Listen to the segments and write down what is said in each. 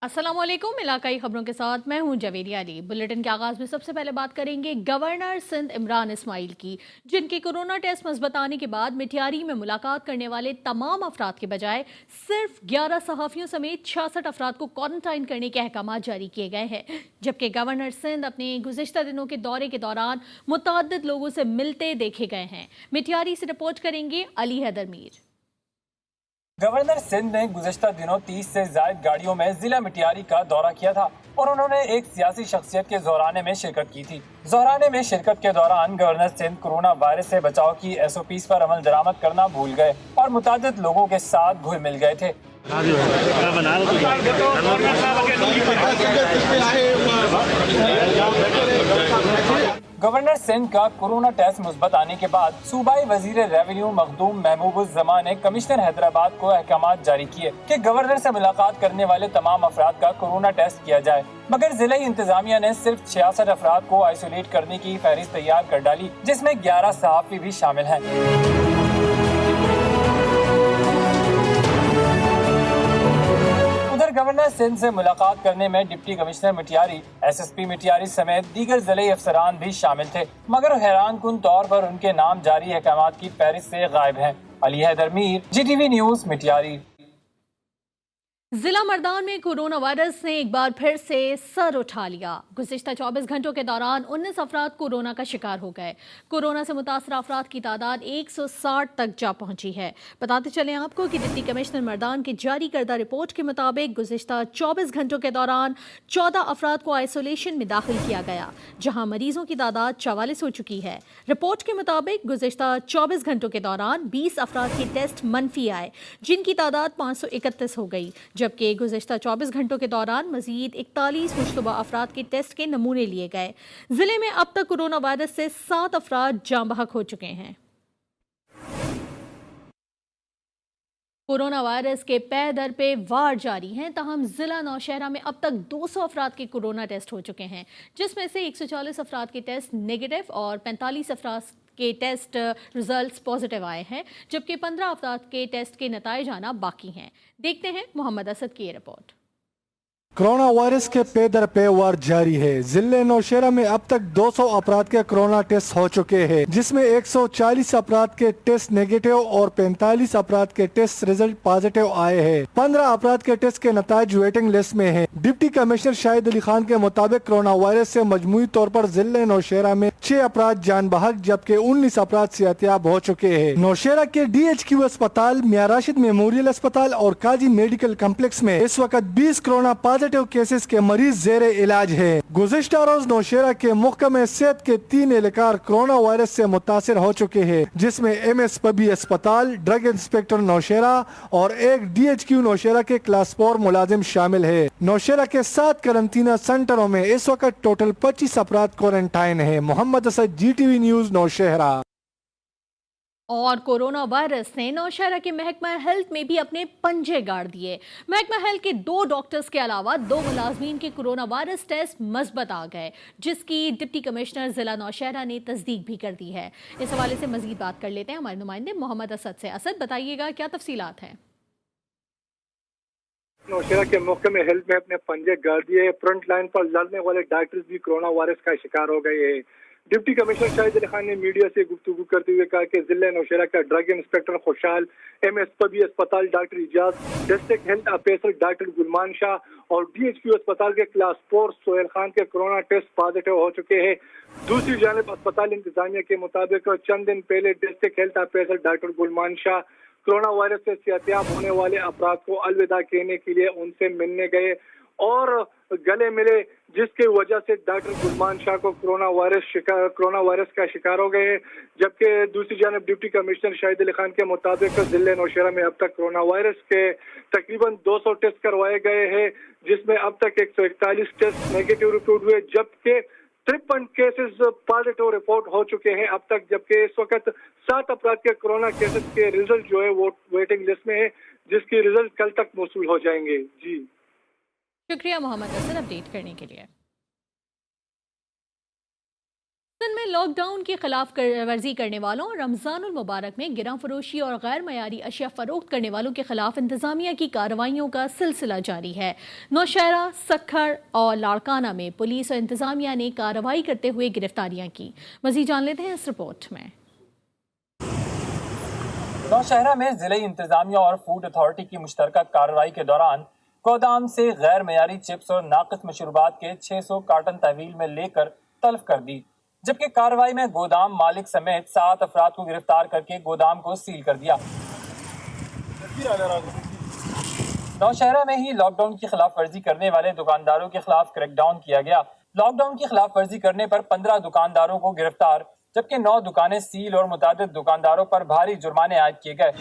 अस्सलाम वालेकुम। इलाकाई खबरों के साथ मैं हूं जवेरिया अली। बुलेटिन के आगाज में सबसे पहले बात करेंगे गवर्नर सिंध इमरान इस्माइल की, जिनके कोरोना टेस्ट مثبت आने के बाद मिठियारी में मुलाकात करने वाले तमाम अफराद के बजाय सिर्फ 11 सहाफ़ियों समेत 66 अफराद को क्वारंटाइन करने के अहकाम जारी किए गए हैं। जबकि गवर्नर सिंध अपने गुज़िश्ता दिनों के दौरे के दौरान मुतअद्दिद लोगों से मिलते देखे गए हैं। मिठियारी से रिपोर्ट करेंगे अली हैदर मीर। गवर्नर सिंध ने गुज़श्ता दिनों 30 से जायद गाड़ियों में जिला मिटियारी का दौरा किया था और उन्होंने एक सियासी शख्सियत के ज़ोहराने में शिरकत की थी। ज़ोहराने में शिरकत के दौरान गवर्नर सिंध कोरोना वायरस से बचाव की SOPs पर अमल दरामद करना भूल गए और मुतादिद लोगों के साथ घुल मिल गए थे। गवर्नर सिंध का कोरोना टेस्ट मुस्बत आने के बाद सूबाई वजीर रेवेन्यू मखदूम महबूबुज़्ज़मान ने कमिश्नर हैदराबाद को अहकामात जारी किए कि गवर्नर से मुलाकात करने वाले तमाम अफराद का कोरोना टेस्ट किया जाए, मगर जिले इंतजामिया ने सिर्फ 66 अफराद को आइसोलेट करने की फहरिस्त तैयार कर डाली, जिसमें 11 सहाफ़ी भी शामिल हैं। गवर्नर सिंध से मुलाकात करने में deputy commissioner Matiari, SSP Matiari समेत दीगर जिले अफसरान भी शामिल थे, मगर हैरान कुन तौर पर उनके नाम जारी अहकामात की फहरिस्त से गायब हैं। Ali Haider Mir, GTV news, Matiari. जिला मर्दान में कोरोना वायरस ने एक बार फिर से सर उठा लिया। गुज़िश्ता 24 घंटों के दौरान 19 अफराद कोरोना का शिकार हो गए। कोरोना से मुतासर अफराद की तादाद 160 तक जा पहुंची है। बताते चलें आपको कि डिप्टी कमिश्नर मर्दान की जारी करदा रिपोर्ट के मुताबिक गुज़िश्ता 24 घंटों के दौरान 14 अफराद को आइसोलेशन में दाखिल किया गया, जहां मरीजों की तादाद 44 हो चुकी है। रिपोर्ट के मुताबिक गुज़िश्ता 24 घंटों के दौरान 20 अफराद के टेस्ट मनफी आए, जिनकी तादाद 531 हो गई, जबकि गुज़श्ता 24 घंटों के दौरान मजीद 41 मुश्तबा अफराद के टेस्ट के नमूने लिए गए। जिले में अब तक कोरोना वायरस से 7 अफराद जाँ बहक हो चुके हैं। कोरोना वायरस के पै दर पे वार जारी हैं, ताहम जिला नौशहरा में अब तक 200 अफराद के कोरोना टेस्ट हो चुके हैं, जिसमें से 140 अफराद के टेस्ट नेगेटिव और 45 अफराद के टेस्ट रिजल्ट्स पॉजिटिव आए हैं, जबकि 15 अफराद के टेस्ट के नताइज आना बाकी हैं। देखते हैं मोहम्मद असद की ये रिपोर्ट। कोरोना वायरस के पे दर पे वार जारी है। जिले नौशहरा में अब तक 200 अफराद के कोरोना टेस्ट हो चुके हैं, जिसमें 140 अफराद के टेस्ट नेगेटिव और 45 अफराद के टेस्ट रिजल्ट पॉजिटिव आए हैं। 15 अफराद के टेस्ट के नताइज वेटिंग लिस्ट में हैं। डिप्टी कमिश्नर शाहिद अली खान के मुताबिक कोरोना वायरस से मजमूई तौर पर जिले नौशहरा में 6 अफराद जान बहक, जबकि 19 अफराद सेहतियाब हो चुके हैं। नौशहरा के DHQ अस्पताल, मियां राशिद मेमोरियल अस्पताल और काजी मेडिकल कम्प्लेक्स में इस वक्त 20 कोरोना पॉजिटिव केसेस के मरीज जेरे इलाज है। गुज़िश्ता रोज नौशहरा के महकमे सेहत के 3 एहलकार कोरोना वायरस से मुतासिर हो चुके हैं, जिसमें MS पबी अस्पताल, ड्रग इंस्पेक्टर नौशहरा और एक DHQ नौशहरा के क्लास 4 मुलाजिम शामिल है। नौशहरा के 7 करंटीना सेंटरों में इस वक्त टोटल 25 अफराद क्वारंटाइन है। Mohammad Asad, GTV news, Nowshera. और कोरोना वायरस ने नौशहरा के महकमा हेल्थ में भी अपने पंजे गाड़ दिए। महकमा हेल्थ के 2 डॉक्टर्स के अलावा 2 मुलाजमीन के कोरोना वायरस टेस्ट मस्बत आ गए, जिसकी डिप्टी कमिश्नर जिला नौशहरा ने तस्दीक भी कर दी है। इस हवाले से मजीद बात कर लेते हैं हमारे नुमाइंदे मोहम्मद असद से। असद, बताइएगा क्या तफसीलात हैं? नौशहरा के महकमे हेल्थ में अपने पंजे गाड़ दिए। फ्रंट लाइन पर लड़ने वाले डॉक्टर्स भी कोरोना वायरस का शिकार हो गए हैं। डिप्टी कमिश्नर शाहिद अली खान ने मीडिया से गुफ्तगू करते हुए कहा कि जिला नौशहरा का drug inspector Khushal, MS Pabbi अस्पताल doctor Ijaz, district health officer doctor Gulman Shah और DHQ अस्पताल के क्लास 4 सोहेल खान के कोरोना टेस्ट पॉजिटिव हो चुके हैं। दूसरी जानिब अस्पताल इंतजामिया के मुताबिक चंद दिन पहले district health officer doctor Gulman Shah corona virus से सेहतियाब होने वाले अफराद को अलविदा कहने के लिए उनसे मिलने गए और गले मिले, जिसकी वजह से डॉक्टर गुलमान शाह को कोरोना वायरस का शिकार हो गए। जबकि दूसरी जानब डिप्टी कमिश्नर शाहिद अली खान के मुताबिक जिले नौशहरा में अब तक कोरोना वायरस के तकरीबन 200 टेस्ट करवाए गए हैं, जिसमें अब तक 141 टेस्ट नेगेटिव रिपोर्ट हुए, जबकि 53 केसेस पॉजिटिव रिपोर्ट हो चुके हैं अब तक। जबकि इस वक्त 7 अफराद के कोरोना केसेस के रिजल्ट जो है वो वेटिंग लिस्ट में है, जिसकी रिजल्ट कल तक मौसूल हो जाएंगे। जी शुक्रिया मोहम्मद असद अपडेट करने के लिए। سندھ میں لاک ڈاؤن کی خلاف ورزی کرنے والوں اور رمضان المبارک میں گراں فروشی اور غیر معیاری اشیاء فروخت کرنے والوں کے خلاف انتظامیہ کی کارروائیوں کا سلسلہ جاری ہے۔ نوشہرہ، سکھر اور لاڑکانہ میں پولیس اور انتظامیہ نے کارروائی کرتے ہوئے گرفتاریاں کی۔ مزید جان لیتے ہیں اس رپورٹ میں۔ نوشہرہ میں ضلعی انتظامیہ اور فوڈ اتھارٹی کی مشترکہ کارروائی کے دوران گودام سے غیر معیاری چپس اور ناقص مشروبات کے 600 کارٹن تحویل میں لے کر تلف کر دی، جبکہ کارروائی میں گودام مالک سمیت 7 افراد کو گرفتار کر کے گودام کو سیل کر دیا۔ نوشہرہ میں ہی لاک ڈاؤن کی خلاف ورزی کرنے والے دکانداروں کے خلاف کریک ڈاؤن کیا گیا۔ لاک ڈاؤن کی خلاف ورزی کرنے پر 15 دکانداروں کو گرفتار، جبکہ 9 دکانیں سیل اور متعدد دکانداروں پر بھاری جرمانے عائد کیے گئے۔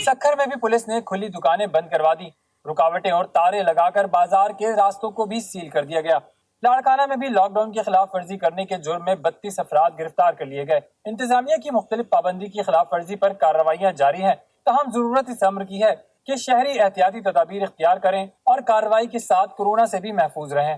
سکھر میں بھی پولیس نے کھلی دکانیں بند کروا دی، رکاوٹیں اور تارے لگا کر بازار کے راستوں کو بھی سیل کر دیا گیا۔ لاڑکانہ میں بھی لاک ڈاؤن کی خلاف ورزی کرنے کے جرم میں 32 افراد گرفتار کر لیے گئے۔ انتظامیہ کی مختلف پابندی کی خلاف ورزی پر کارروائیاں جاری ہیں، تاہم ضرورت اس امر کی ہے کہ شہری احتیاطی تدابیر اختیار کریں اور کارروائی کے ساتھ کورونا سے بھی محفوظ رہیں۔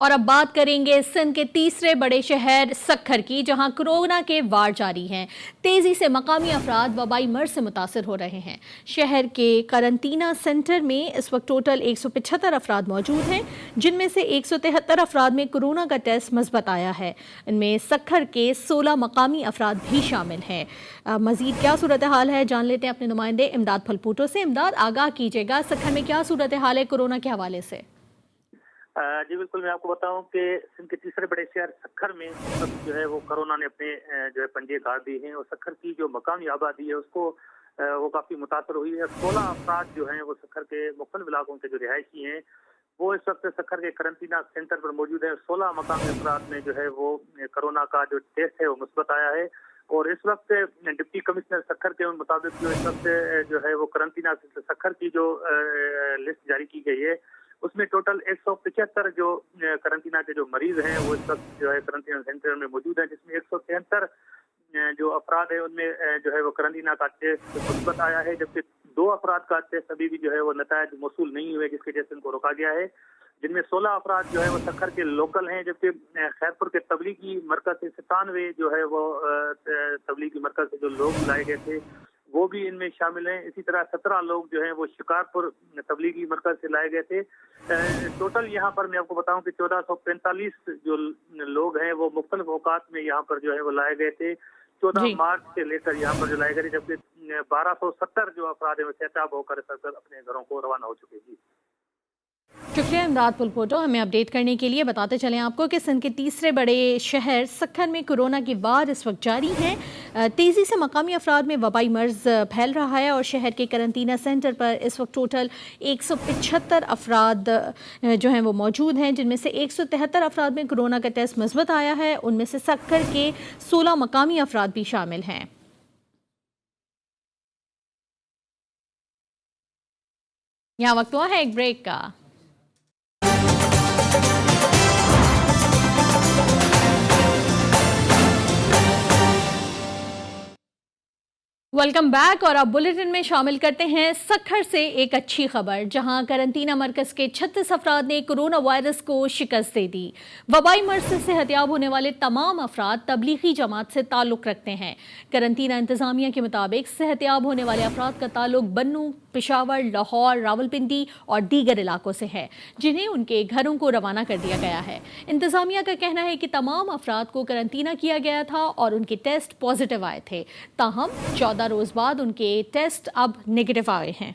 اور اب بات کریں گے سندھ کے تیسرے بڑے شہر سکھر کی، جہاں کورونا کے وار جاری ہیں۔ تیزی سے مقامی افراد وبائی مرض سے متاثر ہو رہے ہیں۔ شہر کے قرنطینہ سینٹر میں اس وقت ٹوٹل 175 افراد موجود ہیں، جن میں سے 173 افراد میں کورونا کا ٹیسٹ مثبت آیا ہے۔ ان میں سکھر کے 16 مقامی افراد بھی شامل ہیں۔ مزید کیا صورتحال ہے جان لیتے ہیں اپنے نمائندے امداد پھلپوٹو سے۔ امداد، آگاہ کیجیے گا سکھر میں کیا صورتحال ہے کورونا کے حوالے سے؟ جی بالکل، میں آپ کو بتاؤں کہ سندھ کے تیسرے بڑے شہر سکھر میں جو ہے وہ کورونا نے اپنے جو ہے پنجے گاڑ دیے ہیں، اور سکھر کی جو مقامی آبادی ہے اس کو وہ کافی متاثر ہوئی ہے۔ 16 افراد جو ہیں وہ سکھر کے مختلف علاقوں کے جو رہائشی ہیں وہ اس وقت سکھر کے قرنطینہ سینٹر پر موجود ہیں۔ 16 مقامی افراد میں جو ہے وہ کورونا کا جو ٹیسٹ ہے وہ مثبت آیا ہے، اور اس وقت ڈپٹی کمشنر سکھر کے مطابق جو اس وقت جو ہے وہ قرنطینہ سکھر کی جو لسٹ جاری کی گئی ہے اس میں ٹوٹل 175 جو قرنطینہ کے جو مریض ہیں وہ اس وقت جو ہے قرنطینہ سینٹر میں موجود ہیں، جس میں 173 جو افراد ہیں ان میں جو ہے وہ قرنطینہ کا ٹیسٹ مثبت آیا ہے، جبکہ 2 افراد کا ٹیسٹ ابھی بھی جو ہے وہ نتائج موصول نہیں ہوئے، جس کی وجہ سے ان کو روکا گیا ہے، جن میں 16 افراد جو ہے وہ سکھر کے لوکل ہیں، جبکہ خیرپور کے تبلیغی مرکز سے 97 جو ہے وہ تبلیغی مرکز سے جو لوگ لائے گئے تھے وہ بھی ان میں شامل ہیں۔ اسی طرح 17 لوگ جو ہیں وہ شکارپور تبلیغی مرکز سے لائے گئے تھے۔ ٹوٹل یہاں پر میں آپ کو بتاؤں کہ 1445 جو لوگ ہیں وہ مختلف اوقات میں یہاں پر جو ہے وہ لائے گئے تھے، 14 مارچ سے لے کر یہاں پر جو لائے گئے تھے، جبکہ 1270 جو افراد ہیں وہ صحتیاب ہو کر اپنے گھروں کو روانہ ہو چکے ہیں۔ شکریہ امداد پھلپوٹو، ہمیں اپڈیٹ کرنے کے لیے۔ بتاتے چلیں آپ کو کہ سندھ کے تیسرے بڑے شہر سکھر میں کورونا کی وار اس وقت جاری ہیں۔ تیزی سے مقامی افراد میں وبائی مرض پھیل رہا ہے، اور شہر کے قرنطینہ سینٹر پر اس وقت ٹوٹل 175 افراد جو ہیں وہ موجود ہیں، جن میں سے 173 افراد میں کورونا کا ٹیسٹ مثبت آیا ہے۔ ان میں سے سکھر کے 16 مقامی افراد بھی شامل ہیں۔ یہاں وقت ہوا ہے ایک بریک کا۔ ویلکم بیک، اور اب بلیٹن میں شامل کرتے ہیں سکھر سے ایک اچھی خبر، جہاں قرنطینہ مرکز کے 36 افراد نے کورونا وائرس کو شکست دے دی۔ وبائی مرض سے صحتیاب ہونے والے تمام افراد تبلیغی جماعت سے تعلق رکھتے ہیں۔ قرنطینہ انتظامیہ کے مطابق صحتیاب ہونے والے افراد کا تعلق بنوں، پشاور، لاہور، راولپنڈی اور دیگر علاقوں سے ہے، جنہیں ان کے گھروں کو روانہ کر دیا گیا ہے۔ انتظامیہ کا کہنا ہے کہ تمام افراد کو قرنطینہ کیا گیا تھا اور ان کے ٹیسٹ پازیٹیو آئے تھے، تاہم 14 روز بعد ان کے ٹیسٹ اب نیگیٹو آئے ہیں۔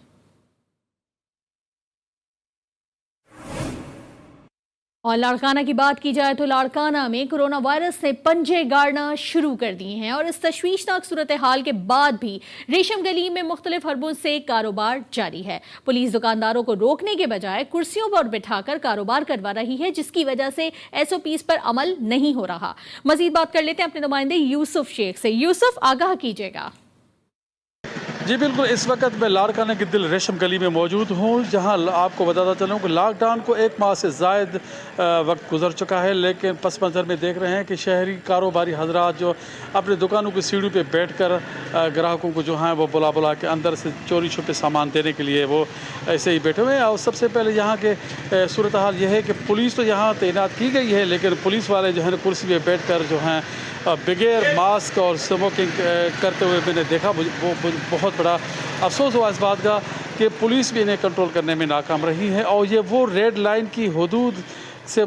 اور لاڑکانہ کی بات کی جائے تو لاڑکانہ میں کورونا وائرس نے پنجے گاڑنا شروع کر دیے ہیں، اور اس تشویشناک صورتحال کے بعد بھی ریشم گلی میں مختلف حربوں سے کاروبار جاری ہے۔ پولیس دکانداروں کو روکنے کے بجائے کرسیوں پر بٹھا کر کاروبار کروا رہی ہے، جس کی وجہ سے SOPs پر عمل نہیں ہو رہا۔ مزید بات کر لیتے ہیں اپنے نمائندے یوسف شیخ سے۔ یوسف، آگاہ کیجیے گا۔ جی بالکل، اس وقت میں لاڑکانہ کی دل ریشم گلی میں موجود ہوں، جہاں آپ کو بتاتا چلوں کہ لاک ڈاؤن کو 1 ماہ سے زائد وقت گزر چکا ہے، لیکن پس منظر میں دیکھ رہے ہیں کہ شہری کاروباری حضرات جو اپنے دکانوں کی سیڑھیوں پہ بیٹھ کر گراہکوں کو جو ہیں وہ بلا کے اندر سے چوری چھپے سامان دینے کے لیے وہ ایسے ہی بیٹھے ہوئے ہیں۔ اور سب سے پہلے یہاں کے صورتحال یہ ہے کہ پولیس تو یہاں تعینات کی گئی ہے، لیکن پولیس والے جو ہیں کرسی پہ بیٹھ کر جو ہیں بغیر ماسک اور اسموکنگ کرتے ہوئے میں نے دیکھا۔ وہ بہت بڑا افسوس ہوا اس بات کا کہ پولیس بھی انہیں کنٹرول کرنے میں ناکام رہی ہے، اور یہ وہ ریڈ لائن کی حدود سے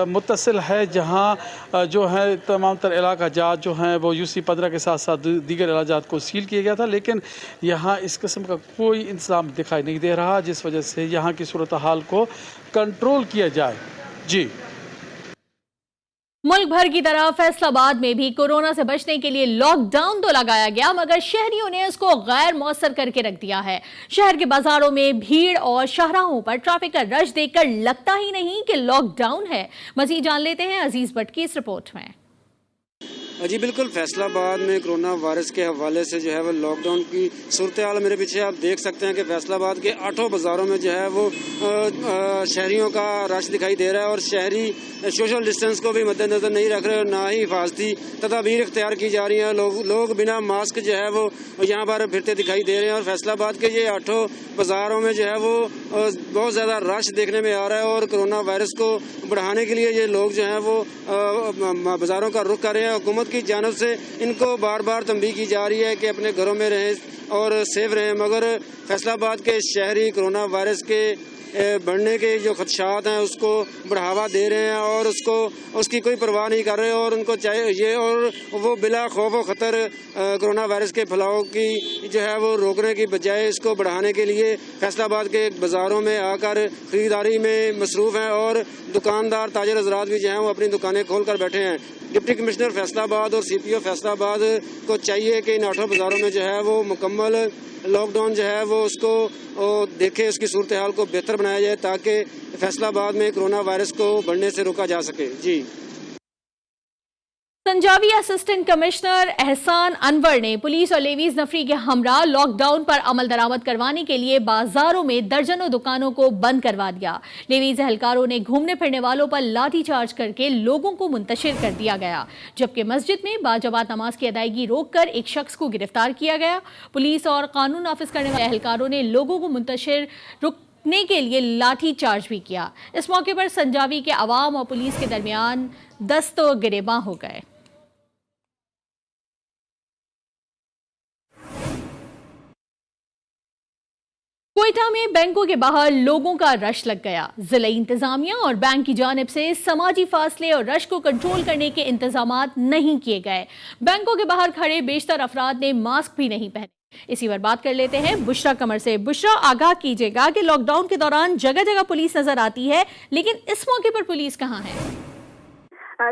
متصل ہے جہاں جو ہے تمام تر علاقہ جات جو ہیں وہ UC-15 کے ساتھ ساتھ دیگر علاقات کو سیل کیا گیا تھا، لیکن یہاں اس قسم کا کوئی انتظام دکھائی نہیں دے رہا، جس وجہ سے یہاں کی صورتحال کو کنٹرول کیا جائے۔ جی ملک بھر کی طرح فیصل آباد میں بھی کورونا سے بچنے کے لیے لاک ڈاؤن تو لگایا گیا، مگر شہریوں نے اس کو غیر مؤثر کر کے رکھ دیا ہے۔ شہر کے بازاروں میں بھیڑ اور شاہراہوں پر ٹریفک کا رش دیکھ کر لگتا ہی نہیں کہ لاک ڈاؤن ہے۔ مزید جان لیتے ہیں عزیز بٹ کی اس رپورٹ میں۔ جی بالکل، فیصل آباد میں کرونا وائرس کے حوالے سے جو ہے وہ لاک ڈاؤن کی صورتحال میرے پیچھے آپ دیکھ سکتے ہیں کہ فیصل آباد کے 8 بازاروں میں جو ہے وہ شہریوں کا رش دکھائی دے رہا ہے، اور شہری سوشل ڈسٹینس کو بھی مد نظر نہیں رکھ رہے، اور نہ ہی حفاظتی تدابیر اختیار کی جا رہی ہیں۔ لوگ بنا ماسک جو ہے وہ یہاں پر پھرتے دکھائی دے رہے ہیں، اور فیصل آباد کے یہ 8 بازاروں میں جو ہے وہ بہت زیادہ رش دیکھنے میں آ رہا ہے، اور کرونا وائرس کو بڑھانے کے لیے یہ لوگ جو ہیں وہ بازاروں کا رخ کر رہے ہیں۔ حکومت کی جانب سے ان کو بار بار تنبیہ کی جا رہی ہے کہ اپنے گھروں میں رہیں اور سیف رہیں، مگر فیصل آباد کے شہری کرونا وائرس کے بڑھنے کے جو خدشات ہیں اس کو بڑھاوا دے رہے ہیں، اور اس کی کوئی پرواہ نہیں کر رہے، اور ان کو چاہیے یہ اور وہ بلا خوف و خطر کرونا وائرس کے پھیلاؤ کی جو ہے وہ روکنے کی بجائے اس کو بڑھانے کے لیے فیصل آباد کے بازاروں میں آ کر خریداری میں مصروف ہیں، اور دکاندار تاجر حضرات بھی جو ہیں وہ اپنی دکانیں کھول کر بیٹھے ہیں۔ ڈپٹی کمشنر فیصل آباد اور CPO فیصل آباد کو چاہیے کہ ان 8 بازاروں میں جو ہے وہ مکمل لاک ڈاؤن جو ہے وہ اس کو دیکھے، اس کی صورتحال کو بہتر بنایا جائے تاکہ فیصل آباد میں کرونا وائرس کو بڑھنے سے روکا جا سکے۔ جی سنجاوی اسسٹنٹ کمشنر احسان انور نے پولیس اور لیویز نفری کے ہمراہ لاک ڈاؤن پر عمل درآمد کروانے کے لیے بازاروں میں درجنوں دکانوں کو بند کروا دیا۔ لیویز اہلکاروں نے گھومنے پھرنے والوں پر لاٹھی چارج کر کے لوگوں کو منتشر کر دیا گیا، جبکہ مسجد میں باجماعت نماز کی ادائیگی روک کر ایک شخص کو گرفتار کیا گیا۔ پولیس اور قانون نافذ کرنے والے اہلکاروں نے لوگوں کو منتشر رکنے کے لیے لاٹھی چارج بھی کیا۔ اس موقع پر سنجاوی کے عوام اور پولیس کے درمیان دست و گریباں ہو گئے۔ کوئٹہ میں بینکوں کے باہر لوگوں کا رش لگ گیا۔ ضلعی انتظامیہ اور بینک کی جانب سے سماجی فاصلے اور رش کو کنٹرول کرنے کے انتظامات نہیں کیے گئے۔ بینکوں کے باہر کھڑے بیشتر افراد نے ماسک بھی نہیں پہنے۔ اسی پر بات کر لیتے ہیں بشرا قمر سے۔ بشرا، آگاہ کیجیے گا کہ لاک ڈاؤن کے دوران جگہ جگہ پولیس نظر آتی ہے، لیکن اس موقع پر پولیس کہاں ہے؟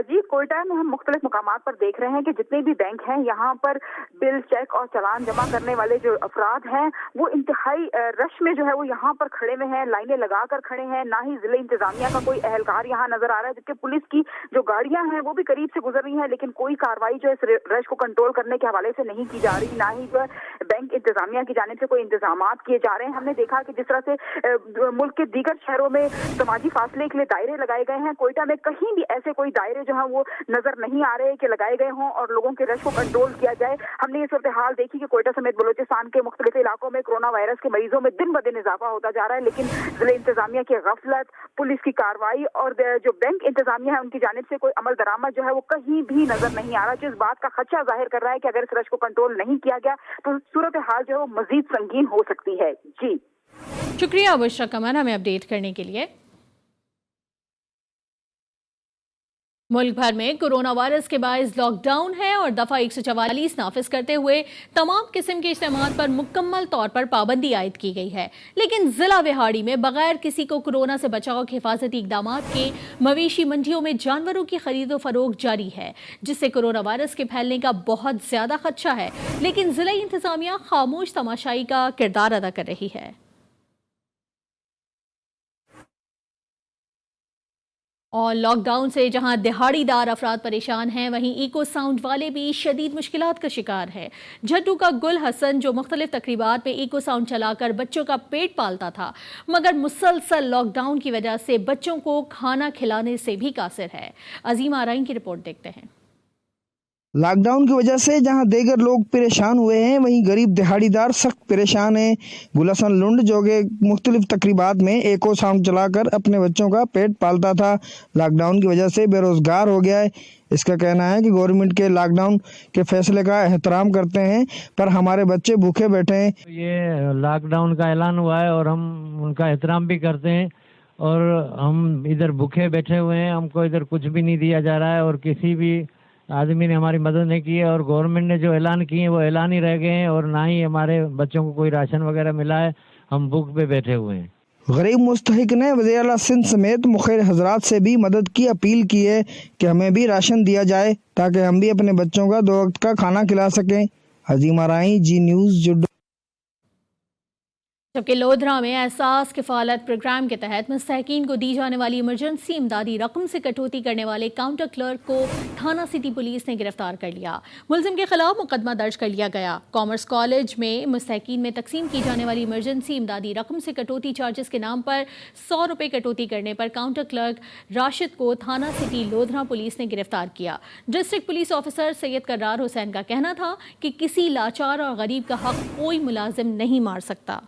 جی کوئٹہ میں ہم مختلف مقامات پر دیکھ رہے ہیں کہ جتنے بھی بینک ہیں یہاں پر بل، چیک اور چلان جمع کرنے والے جو افراد ہیں وہ انتہائی رش میں جو ہے وہ یہاں پر کھڑے ہوئے ہیں، لائنیں لگا کر کھڑے ہیں۔ نہ ہی ضلع انتظامیہ کا کوئی اہلکار یہاں نظر آ رہا ہے، جبکہ پولیس کی جو گاڑیاں ہیں وہ بھی قریب سے گزر رہی ہیں، لیکن کوئی کارروائی جو اس رش کو کنٹرول کرنے کے حوالے سے نہیں کی جا رہی۔ نہ ہی جو بینک انتظامیہ کی جانب سے کوئی انتظامات کیے جا رہے ہیں۔ ہم نے دیکھا کہ جس طرح سے ملک کے دیگر شہروں میں سماجی فاصلے کے لیے دائرے لگائے گئے ہیں، کوئٹہ میں کہیں بھی ایسے کوئی دائرے جو ہیں وہ نظر نہیں آ رہے کہ لگائے گئے ہوں اور لوگوں کے رش کو کنٹرول کیا جائے۔ ہم نے یہ صورتحال دیکھی کہ کوئٹہ سمیت بلوچستان کے مختلف علاقوں میں کرونا وائرس کے مریضوں میں دن بدن اضافہ ہوتا جا رہا ہے، لیکن ضلع انتظامیہ کی غفلت، پولیس کی کارروائی اور جو بینک انتظامیہ ہے ان کی جانب سے کوئی عمل درآمد جو ہے وہ کہیں بھی نظر نہیں آ رہا، جو اس بات کا خدشہ ظاہر کر رہا ہے کہ اگر اس رش کو کنٹرول نہیں کیا گیا تو صورتحال جو ہے وہ مزید سنگین ہو سکتی ہے۔ جی شکریہ بشرا قمر ہمیں اپڈیٹ کرنے کے لیے۔ ملک بھر میں کورونا وائرس کے باعث لاک ڈاؤن ہے اور دفعہ 144 نافذ کرتے ہوئے تمام قسم کے اجتماعات پر مکمل طور پر پابندی عائد کی گئی ہے، لیکن ضلع وہاڑی میں بغیر کسی کو کورونا سے بچاؤ کے حفاظتی اقدامات کے مویشی منڈیوں میں جانوروں کی خرید و فروخت جاری ہے، جس سے کورونا وائرس کے پھیلنے کا بہت زیادہ خدشہ ہے، لیکن ضلعی انتظامیہ خاموش تماشائی کا کردار ادا کر رہی ہے۔ اور لاک ڈاؤن سے جہاں دہاڑی دار افراد پریشان ہیں، وہیں ایکو ساؤنڈ والے بھی شدید مشکلات کا شکار ہے۔ جھٹو کا گل حسن جو مختلف تقریبات میں ایکو ساؤنڈ چلا کر بچوں کا پیٹ پالتا تھا، مگر مسلسل لاک ڈاؤن کی وجہ سے بچوں کو کھانا کھلانے سے بھی قاصر ہے۔ عظیم آرائیں کی رپورٹ دیکھتے ہیں۔ لاک ڈاؤن کی وجہ سے جہاں دیگر لوگ پریشان ہوئے ہیں، وہیں غریب دہاڑی دار سخت پریشان ہیں۔ گل حسن لنڈ جو کہ مختلف تقریبات میں ایکو ساؤنڈ چلا کر اپنے بچوں کا پیٹ پالتا تھا، لاک ڈاؤن کی وجہ سے بے روزگار ہو گیا ہے۔ اس کا کہنا ہے کہ گورنمنٹ کے لاک ڈاؤن کے فیصلے کا احترام کرتے ہیں، پر ہمارے بچے بھوکے بیٹھے ہیں۔ یہ لاک ڈاؤن کا اعلان ہوا ہے اور ہم ان کا احترام بھی کرتے ہیں، اور ہم ادھر بھوکے بیٹھے ہوئے ہیں، ہم کو ادھر کچھ بھی نہیں دیا جا رہا ہے، اور کسی بھی آدمی نے ہماری مدد نہیں کی ہے، اور گورنمنٹ نے جو اعلان کیے ہیں وہ اعلان ہی رہ گئے ہیں، اور نہ ہی ہمارے بچوں کو کوئی راشن وغیرہ ملا ہے، ہم بھوک پہ بیٹھے ہوئے ہیں۔ غریب مستحق نے وزیر اعلیٰ سندھ سمیت مخیر حضرات سے بھی مدد کی اپیل کی ہے کہ ہمیں بھی راشن دیا جائے تاکہ ہم بھی اپنے بچوں کا 2 وقت کا کھانا کھلا سکیں۔ عظیم آرائیں، جی نیوز، جڈو۔ جبکہ لودھرا میں احساس کفالت پروگرام کے تحت مستحقین کو دی جانے والی ایمرجنسی امدادی رقم سے کٹوتی کرنے والے کاؤنٹر کلرک کو تھانہ سٹی پولیس نے گرفتار کر لیا۔ ملزم کے خلاف مقدمہ درج کر لیا گیا۔ کامرس کالج میں مستحقین میں تقسیم کی جانے والی ایمرجنسی امدادی رقم سے کٹوتی چارجز کے نام پر 100 روپے کٹوتی کرنے پر کاؤنٹر کلرک راشد کو تھانہ سٹی لودھرا پولیس نے گرفتار کیا۔ ڈسٹرکٹ پولیس آفیسر سید کرار حسین کا کہنا تھا کہ کسی لاچار اور غریب کا حق کوئی ملازم نہیں مار سکتا۔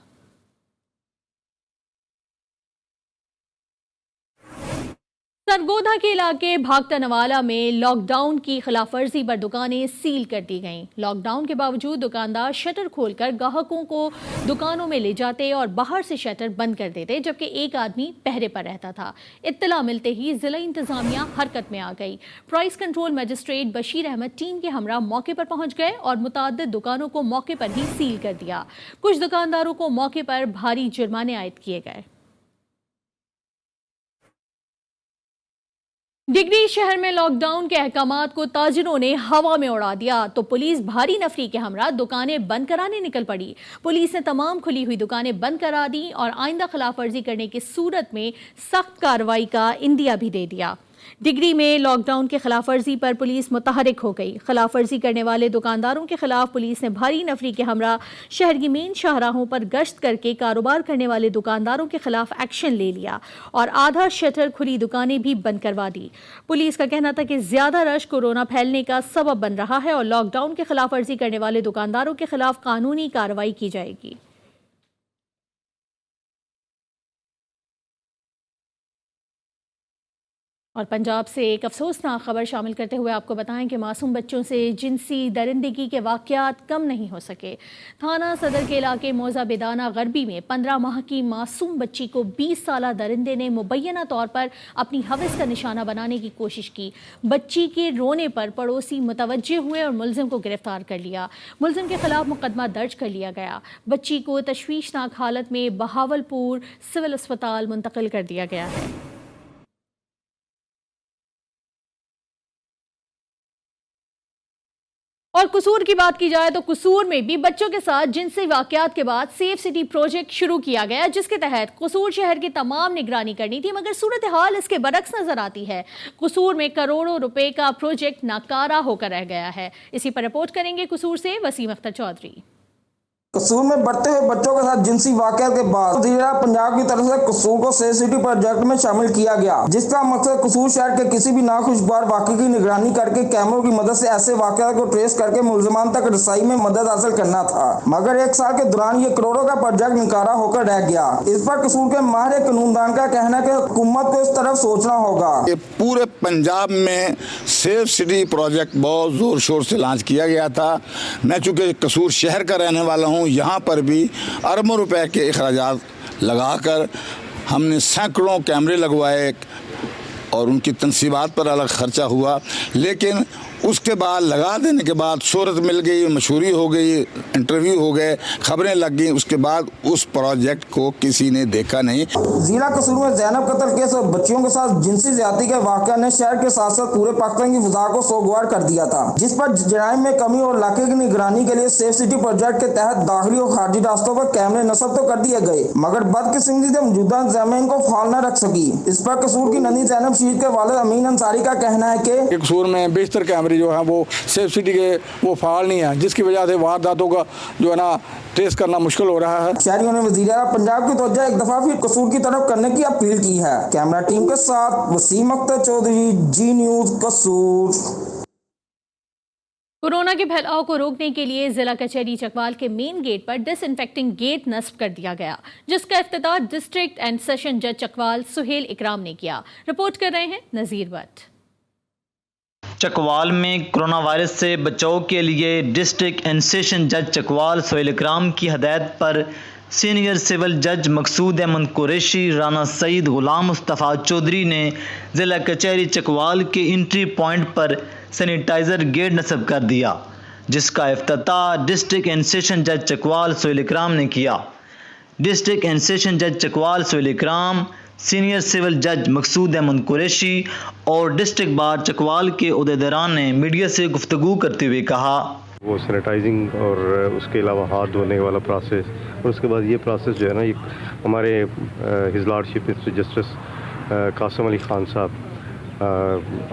سرگودھا کے علاقے بھاگتا نوالا میں لاک ڈاؤن کی خلاف ورزی پر دکانیں سیل کر دی گئیں۔ لاک ڈاؤن کے باوجود دکاندار شٹر کھول کر گاہکوں کو دکانوں میں لے جاتے اور باہر سے شٹر بند کر دیتے، جبکہ ایک آدمی پہرے پر رہتا تھا۔ اطلاع ملتے ہی ضلع انتظامیہ حرکت میں آ گئی۔ Price control magistrate Bashir Ahmad team کے ہمراہ موقع پر پہنچ گئے اور متعدد دکانوں کو موقع پر ہی سیل کر دیا۔ کچھ دکانداروں کو موقع پر بھاری جرمانے عائد کیے گئے۔ ڈگری شہر میں لاک ڈاؤن کے احکامات کو تاجروں نے ہوا میں اڑا دیا تو پولیس بھاری نفری کے ہمراہ دکانیں بند کرانے نکل پڑی۔ پولیس نے تمام کھلی ہوئی دکانیں بند کرا دی اور آئندہ خلاف ورزی کرنے کی صورت میں سخت کارروائی کا عندیہ بھی دے دیا۔ ڈگری میں لاک ڈاؤن کے خلاف ورزی پر پولیس متحرک ہو گئی۔ خلاف ورزی کرنے والے دکانداروں کے خلاف پولیس نے بھاری نفری کے ہمراہ شہر کی مین شاہراہوں پر گشت کر کے کاروبار کرنے والے دکانداروں کے خلاف ایکشن لے لیا اور آدھا شٹر کھلی دکانیں بھی بند کروا دی۔ پولیس کا کہنا تھا کہ زیادہ رش کورونا پھیلنے کا سبب بن رہا ہے اور لاک ڈاؤن کے خلاف ورزی کرنے والے دکانداروں کے خلاف قانونی کارروائی کی جائے گی۔ اور پنجاب سے ایک افسوسناک خبر شامل کرتے ہوئے آپ کو بتائیں کہ معصوم بچوں سے جنسی درندگی کے واقعات کم نہیں ہو سکے۔ تھانہ صدر کے علاقے موزہ بیدانہ غربی میں 15 ماہ کی معصوم بچی کو 20 سالہ درندے نے مبینہ طور پر اپنی ہوس کا نشانہ بنانے کی کوشش کی۔ بچی کے رونے پر پڑوسی متوجہ ہوئے اور ملزم کو گرفتار کر لیا۔ ملزم کے خلاف مقدمہ درج کر لیا گیا۔ بچی کو تشویشناک حالت میں بہاولپور سول اسپتال منتقل کر دیا گیا ہے۔ اور قصور کی بات کی جائے تو قصور میں بھی بچوں کے ساتھ جنسی واقعات کے بعد سیف سٹی پروجیکٹ شروع کیا گیا، جس کے تحت قصور شہر کی تمام نگرانی کرنی تھی، مگر صورتحال اس کے برعکس نظر آتی ہے۔ قصور میں کروڑوں روپے کا پروجیکٹ ناکارہ ہو کر رہ گیا ہے۔ اسی پر رپورٹ کریں گے قصور سے وسیم اختر چودھری۔ قصور میں بڑھتے ہوئے بچوں کے ساتھ جنسی واقعات کے بعد وزیر اعلیٰ پنجاب کی طرف سے قصور کو سیف سٹی پروجیکٹ میں شامل کیا گیا، جس کا مقصد قصور شہر کے کسی بھی ناخوشگوار واقعے کی نگرانی کر کے کیمروں کی مدد سے ایسے واقعات کو ٹریس کر کے ملزمان تک رسائی میں مدد حاصل کرنا تھا، مگر 1 سال کے دوران یہ کروڑوں کا پروجیکٹ ناکارہ ہو کر رہ گیا۔ اس پر قصور کے ماہر قانون دان کا کہنا ہے کہ حکومت کو اس طرف سوچنا ہوگا۔ پورے پنجاب میں سیف سٹی پروجیکٹ بہت زور شور سے لانچ کیا گیا تھا۔ میں چونکہ قصور شہر کا رہنے والا ہوں، یہاں پر بھی اربوں روپے کے اخراجات لگا کر ہم نے سینکڑوں کیمرے لگوائے اور ان کی تنصیبات پر الگ خرچہ ہوا، لیکن उसके बाद लगा देने के बाद शोहरत मिल गई, मशहूरी हो गई, इंटरव्यू हो गए, खबरें लग गई, उसके बाद उस प्रोजेक्ट को किसी ने देखा नहीं। जिला कसूर में जैनब कत्ल केस और बच्चियों के साथ जिनसी ज्यादती के वाक़या ने शहर के साथ साथ पूरे पाकिस्तान की फिजा को सोगवार कर दिया था, जिस पर जराइम में कमी और इलाके की निगरानी के लिए सेफ सिटी प्रोजेक्ट के तहत दाखिली और खारजी रास्तों पर कैमरे नस्ब तो कर दिए गए, मगर बदकिस्मती से मौजूदा इंतजामिया इनको फाल न रख सकी। इस पर कसूर की ननी जैनब शीर के वालिद अमीन अंसारी का कहना है कि कसूर में बेशतर कैमरे जो है वो सेफ सिटी के वो फाल नहीं है, जिसकी वजह से वारदातों का जो है ना ट्रेस करना मुश्किल हो रहा है। शहरियों ने वज़ीर-ए-आला पंजाब की तवज्जो एक दफा फिर कसूर की तरफ करने की अपील की है। कैमरा टीम के साथ वसीम अख्तर चौधरी, जी न्यूज़ कसूर। कोरोना के फैलाव को रोकने के लिए जिला कचहरी चकवाल के मेन गेट पर डिसइंफेक्टिंग गेट नस्ब कर दिया गया, जिसका इफ्तिताह डिस्ट्रिक्ट एंड सेशन जज चकवाल सुहेल इकराम ने किया। रिपोर्ट कर रहे हैं नजीर भट्ट। चकवाल में कोरोना वायरस से बचाव के लिए डिस्ट्रिक्ट एंड सेशन जज चकवाल सुहेल इकराम की हदायत पर सीनियर सिविल जज मकसूद अहमद कुरैशी, राना सईद, गुलाम मुस्तफ़ा चौधरी ने ज़िला कचहरी चकवाल के एंट्री पॉइंट पर सैनिटाइज़र गेट नस्ब कर दिया, जिसका इफ्तिताह डिस्ट्रिक्ट एंड सेशन जज चकवाल सुहेल इकराम ने किया। डिस्ट्रिक्ट एंड सेशन जज चकवाल सुहेल इकराम, सीनियर सिविल जज मकसूद अहमद कुरैशी और डिस्ट्रिक्ट बार चकवाल के उहदेदारान ने मीडिया से गुफ्तगू करते हुए कहा, वो सैनिटाइजिंग और उसके अलावा हाथ धोने वाला प्रोसेस, और उसके बाद ये प्रोसेस जो है ना, ये हमारे his lordship mister justice Qasim Ali Khan sahab,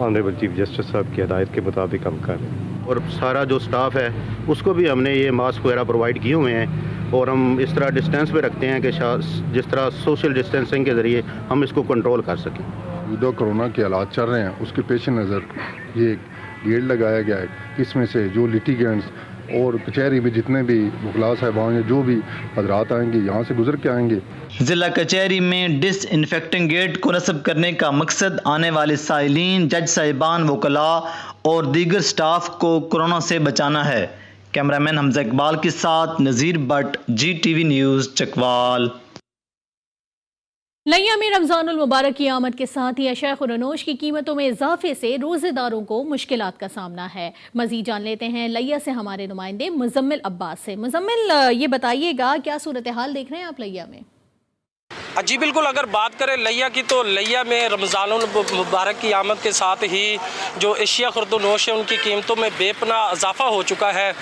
honourable chief justice साहब की हदायत के मुताबिक हम कर रहे हैं। और सारा जो स्टाफ है उसको भी हमने ये मास्क वगैरह प्रोवाइड किए हुए हैं, और हम इस तरह डिस्टेंस पे रखते हैं कि जिस तरह सोशल डिस्टेंसिंग के ज़रिए हम इसको कंट्रोल कर सकें। जो कोरोना के हालात चल रहे हैं उसके पेश नज़र ये गेट लगाया गया है, इसमें से जो लिटिगेंट्स और कचहरी में जितने भी वकला साहिबान या जो भी हजरात आएंगे यहाँ से गुजर के आएंगे। जिला कचहरी में डिसइंफेक्टिंग गेट को नस्ब करने का मकसद आने वाले साइलीन, जज साहिबान, वकला और दीगर स्टाफ को कोरोना से बचाना है। कैमरामैन हमजा इकबाल के साथ नज़ीर भट्ट, GTV न्यूज़ चकवाल। लिया में रमज़ानुल मुबारक की आमद के साथ ही अशिया खुरनोश की कीमतों में इजाफे से रोज़ेदारों को मुश्किलात का सामना है। मज़ीद जान लेते हैं लिया से हमारे नुमाइंदे मुजम्मिल अब्बास से। मुजम्मिल, ये बताइएगा क्या सूरत हाल देख रहे हैं आप लिया में? जी बिल्कुल, अगर बात करें लिया की तो लिया में रमज़ानुल मुबारक की आमद के साथ ही जो एशिया खुर्दनोश है उनकी कीमतों में बेपनाह इजाफा हो चुका है।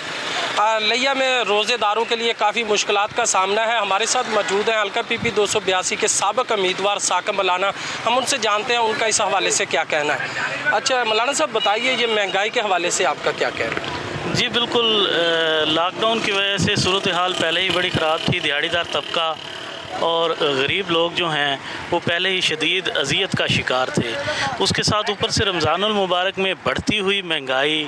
लिया में रोज़ेदारों के लिए काफ़ी मुश्किलात का सामना है। हमारे साथ मौजूद हैं हल्का PP 282 के साबिक उम्मीदवार साकिब मौलाना, हम उनसे जानते हैं उनका इस हवाले से क्या कहना है। अच्छा मौलाना साहब बताइए, ये महंगाई के हवाले से आपका क्या कहना है? जी बिल्कुल, लॉकडाउन की वजह से सूरत हाल पहले ही बड़ी ख़राब थी। दिहाड़ीदार तबका और गरीब लोग जो हैं वो पहले ही शदीद अजियत का शिकार थे। उसके साथ ऊपर से रमज़ानुल मुबारक में बढ़ती हुई महंगाई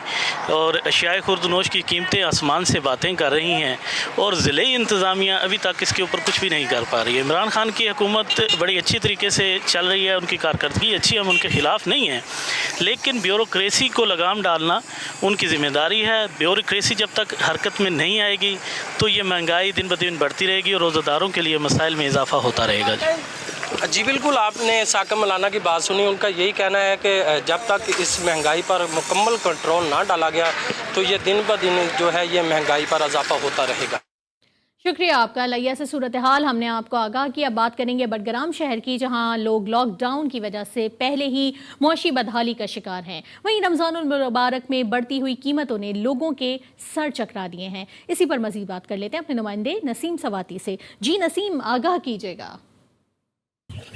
और अशियाए खुर्दनोश की कीमतें आसमान से बातें कर रही हैं, और ज़िले इंतज़ामिया अभी तक इसके ऊपर कुछ भी नहीं कर पा रही है। इमरान खान की हुकूमत बड़ी अच्छी तरीके से चल रही है, उनकी कारकर्दगी अच्छी, हम उनके ख़िलाफ़ नहीं हैं, लेकिन ब्यूरोक्रेसी को लगाम डालना उनकी ज़िम्मेदारी है। ब्यूरोक्रेसी जब तक हरकत में नहीं आएगी तो ये महंगाई दिन ब दिन बढ़ती रहेगी और रोज़ेदारों के लिए मसाइल में इजाफा होता रहेगा। जी बिल्कुल, आपने साकिब मौलाना की बात सुनी। उनका यही कहना है कि जब तक इस महंगाई पर मुकम्मल कंट्रोल ना डाला गया तो ये दिन ब दिन जो है ये महंगाई पर इजाफा होता रहेगा। शुक्रिया आपका। लिया से सूरत हाल हमने आपको आगाह किया। बात करेंगे बडग्राम शहर की, जहां लोग लॉकडाउन की वजह से पहले ही मुआशी बदहाली का शिकार हैं। वहीं रमज़ानुल मुबारक में बढ़ती हुई कीमतों ने लोगों के सर चकरा दिए हैं। इसी पर मजीद बात कर लेते हैं अपने नुमाइंदे नसीम सवाती से। जी नसीम, आगाह कीजिएगा।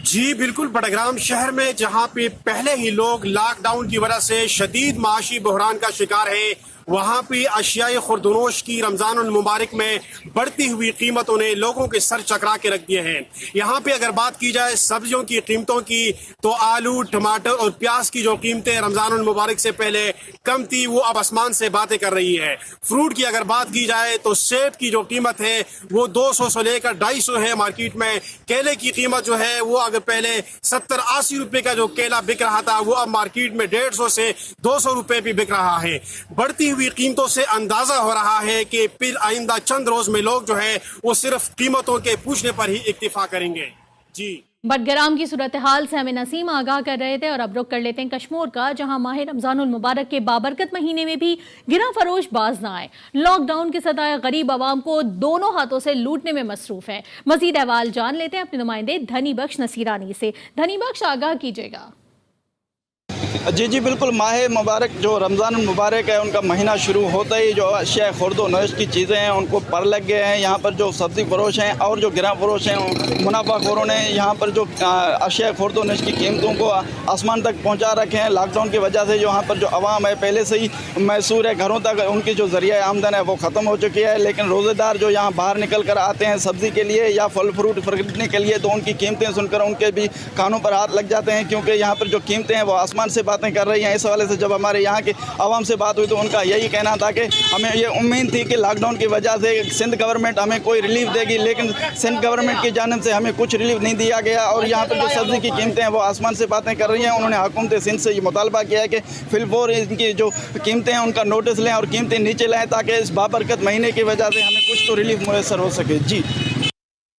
जी बिल्कुल, बडग्राम शहर में जहां पे पहले ही लोग लॉकडाउन की वजह से शदीद माशी बहरान का शिकार है, वहाँ पे अशियाए खुर्दनोश की रमज़ानुल मुबारक में बढ़ती हुई कीमतों ने लोगों के सर चकरा के रख दिए हैं। यहाँ पे अगर बात की जाए सब्जियों की कीमतों की तो आलू, टमाटर और प्याज की जो कीमतें रमज़ानुल मुबारक से पहले कम थी वो अब आसमान से बातें कर रही है। फ्रूट की अगर बात की जाए तो सेब की जो कीमत है वो 200 से लेकर 250 है मार्केट में। केले की कीमत जो है वो अगर पहले 70-80 रुपए का जो केला बिक रहा था वो अब मार्केट में 150 से 200 रुपए भी बिक रहा है। बढ़ती हुई कीमतों से अंदाजा हो रहा है कि फिर आइंदा चंद रोज में लोग जो है वो सिर्फ कीमतों के पूछने पर ही इक्तिफा करेंगे। जी बडगराम की सूरत हाल से हमें नसीम आगाह कर रहे थे और अब रुख कर लेते हैं कश्मीर का, जहां माह रमजानुल मुबारक के बाबरकत महीने में भी गिरा फरोश बाज न आए। लॉकडाउन के सताए गरीब आवाम को दोनों हाथों से लूटने में मसरूफ है। मजीद अहवाल जान लेते हैं अपने नुमाइंदे धनी बख्श नसीरानी से। धनी बख्श, आगाह कीजिएगा। जी बिल्कुल, माह मुबारक जो रमज़ान मुबारक है उनका महीना शुरू होता ही जो अशिया खुर्द व नोश की चीज़ें हैं उनको पर लग गए हैं। यहाँ पर जो सब्ज़ी फरोश हैं और जो गिरा फरोश हैं मुनाफाखोरों ने यहाँ पर जो अशिया खुर्द व नोश की कीमतों को आसमान तक पहुँचा रखे हैं। लॉकडाउन की वजह से जो यहाँ पर जो आवाम है पहले से ही मैसूर है, घरों तक उनकी जो ज़रिया आमदन है वो ख़त्म हो चुकी है। लेकिन रोज़ेदार जो यहाँ बाहर निकल कर आते हैं सब्ज़ी के लिए या फल फ्रूट खरीदने के लिए, तो उनकी कीमतें सुनकर उनके भी कानों पर हाथ लग जाते हैं, क्योंकि यहाँ पर जो कीमतें हैं वो आसमान से बातें कर रही हैं। इस हवाले से जब हमारे यहाँ के आवाम से बात हुई तो उनका यही कहना था कि हमें ये उम्मीद थी कि लॉकडाउन की वजह से सिंध गवर्नमेंट हमें कोई रिलीफ देगी, लेकिन सिंध गवर्नमेंट की जानिब से हमें कुछ रिलीफ नहीं दिया गया। और यहाँ पर जो सब्ज़ी की कीमतें हैं वो आसमान से बातें कर रही हैं। उन्होंने हुकूमत सिंध से ये मुतालबा किया है कि फिलफौर इनकी जो कीमतें हैं उनका नोटिस लें और कीमतें नीचे लाएँ, ताकि इस बाबरकत महीने की वजह से हमें कुछ तो रिलीफ मुयसर हो सके। जी,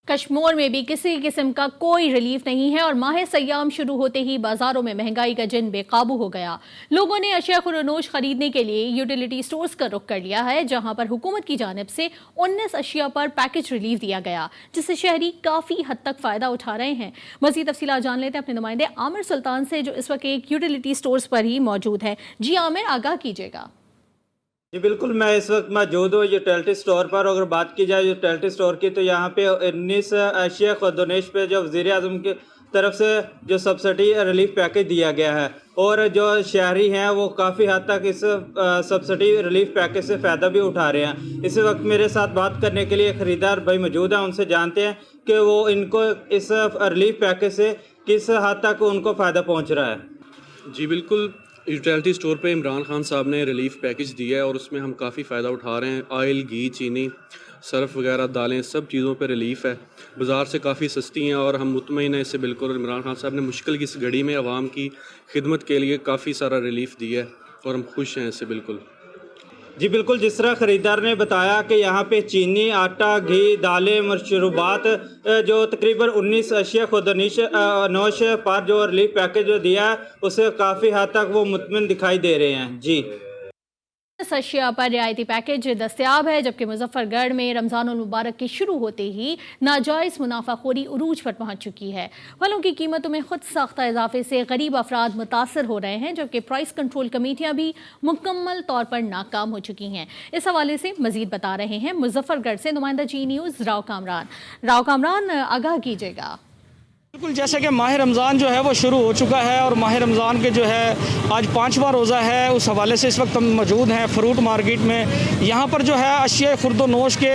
कश्मीर में भी किसी किस्म का कोई रिलीफ नहीं है और माह सयाम शुरू होते ही बाजारों में महंगाई का जिन बेकाबू हो गया। लोगों ने अशिया खुर्दनोश खरीदने के लिए यूटिलिटी स्टोर्स का रुख कर लिया है, जहां पर हुकूमत की जानिब से 19 अशिया पर पैकेज रिलीफ दिया गया, जिससे शहरी काफी हद तक फायदा उठा रहे हैं। मज़ीद तफसीलात जान लेते हैं अपने नुमाइंदे आमिर सुल्तान से, जो इस वक्त एक यूटिलिटी स्टोर्स पर ही मौजूद है। जी आमिर, आगाह कीजिएगा। जी बिल्कुल, मैं इस वक्त मौजूद हूँ यूटिलिटी स्टोर पर। अगर बात की जाए यूटिलिटी स्टोर की तो यहाँ पे 19 अशिया खुर्दनोश पे जो वज़ीर आज़म की तरफ से जो सब्सिडी रिलीफ पैकेज दिया गया है, और जो शहरी हैं वो काफ़ी हद तक इस सब्सिडी रिलीफ पैकेज से फ़ायदा भी उठा रहे हैं। इस वक्त मेरे साथ बात करने के लिए ख़रीदार भाई मौजूद हैं, उनसे जानते हैं कि वो इनको इस रिलीफ पैकेज से किस हद तक उनको फ़ायदा पहुँच रहा है। जी बिल्कुल, यूटिलिटी स्टोर पे इमरान खान साहब ने रिलीफ पैकेज दिया है और उसमें हम काफ़ी फ़ायदा उठा रहे हैं। ऑयल, घी, चीनी, सर्फ वगैरह, दालें, सब चीज़ों पे रिलीफ है। बाज़ार से काफ़ी सस्ती हैं और हम मुतमईन हैं इससे बिल्कुल। इमरान खान साहब ने मुश्किल की इस घड़ी में आवाम की खिदमत के लिए काफ़ी सारा रिलीफ दिया है और हम खुश हैं इससे बिल्कुल। जी बिल्कुल, जिस तरह ख़रीदार ने बताया कि यहाँ पे चीनी, आटा, घी, दालें, मशरूबात जो तकरीबन 19 अशिया खुर्दनोश पर जो रिलीफ पैकेज जो दिया है उससे काफ़ी हद तक वो मुतमिन दिखाई दे रहे हैं। जी, इस अशिया पर रियायती पैकेज दस्तयाब है, जबकि मुजफ्फरगढ़ में रमज़ानुल मुबारक के शुरू होते ही नाजायज़ मुनाफाखोरी उरूज पर पहुँच चुकी है। फलों की कीमतों में खुद साख्ता इजाफे से गरीब अफराद मुतासर हो रहे हैं, जबकि प्राइस कंट्रोल कमेटियाँ भी मुकम्मल तौर पर नाकाम हो चुकी हैं। इस हवाले से मज़ीद बता रहे हैं मुजफ्फरगढ़ से नुमाइंदा जी न्यूज़ राव कामरान। राव कामरान, आगाह कीजिएगा। बिल्कुल, जैसे कि माह रमज़ान जो है वो शुरू हो चुका है और माह रमज़ान के जो है आज 5वां रोज़ा है, उस हवाले से इस वक्त हम मौजूद हैं फ्रूट मार्केट में। यहाँ पर जो है अशिया खुर्दनोश के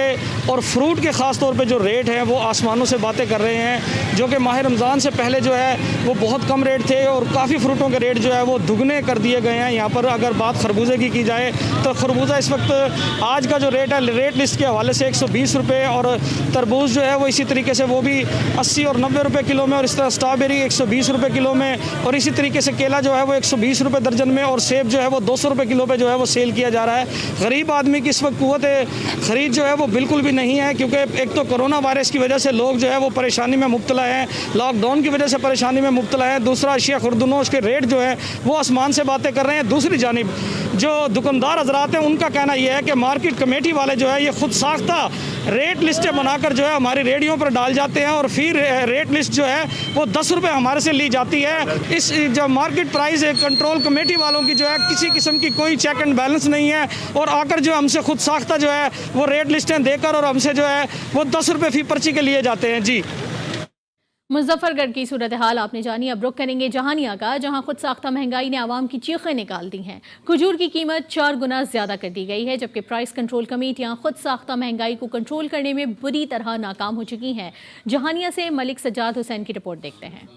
और फ्रूट के ख़ास तौर पे जो रेट हैं वो आसमानों से बातें कर रहे हैं, जो कि माह रमज़ान से पहले जो है वो बहुत कम रेट थे और काफ़ी फ्रूटों के रेट जो है वो दुगने कर दिए गए हैं। यहाँ पर अगर बात खरबूजे की जाए तो खरबूजा इस वक्त आज का जो रेट है रेट लिस्ट के हवाले से 120 रुपये, और तरबूज जो है वो इसी तरीके से वो भी 80 और 90 रुपये किलो में, और इस तरह स्ट्रॉबेरी 120 रुपये किलो में, और इसी तरीके से केला जो है वो 120 रुपये दर्जन में, और सेब जो है वो 200 रुपये किलो पे जो है वो सेल किया जा रहा है। गरीब आदमी की इस वक्त कुव्वत ख़रीद जो है वो बिल्कुल भी नहीं है, क्योंकि एक तो कोरोना वायरस की वजह से लोग जो है वो परेशानी में मुब्तला हैं, लॉकडाउन की वजह से परेशानी में मुब्तला है। दूसरा, अशिया खुर्दनोश के रेट जो है वो आसमान से बातें कर रहे हैं। दूसरी जानिब जो दुकानदार हजरात हैं उनका कहना यह है कि मार्केट कमेटी वाले जो है ये खुद साख्ता रेट लिस्टें बनाकर जो है हमारी रेडियो पर डाल जाते हैं, और फिर रेट लिस्ट जो है वो 10 रुपये हमारे से ली जाती है। इस जो मार्केट प्राइस है कंट्रोल कमेटी वालों की जो है किसी किस्म की कोई चेक एंड बैलेंस नहीं है, और आकर जो हमसे खुद साख्ता जो है वो रेट लिस्टें देकर और हमसे जो है वो 10 रुपये फी पर्ची के लिए जाते हैं। जी, मुजफ्फरगढ़ की सूरत हाल आपने जानी। अब रुख करेंगे जहानिया का, जहां खुद साख्ता महंगाई ने आवाम की चीखें निकाल दी हैं। खजूर की कीमत 4 गुना ज़्यादा कर दी गई है, जबकि प्राइस कंट्रोल कमेटियां खुद साख्ता महंगाई को कंट्रोल करने में बुरी तरह नाकाम हो चुकी हैं। जहानिया से मलिक सज्जाद हुसैन की रिपोर्ट देखते हैं।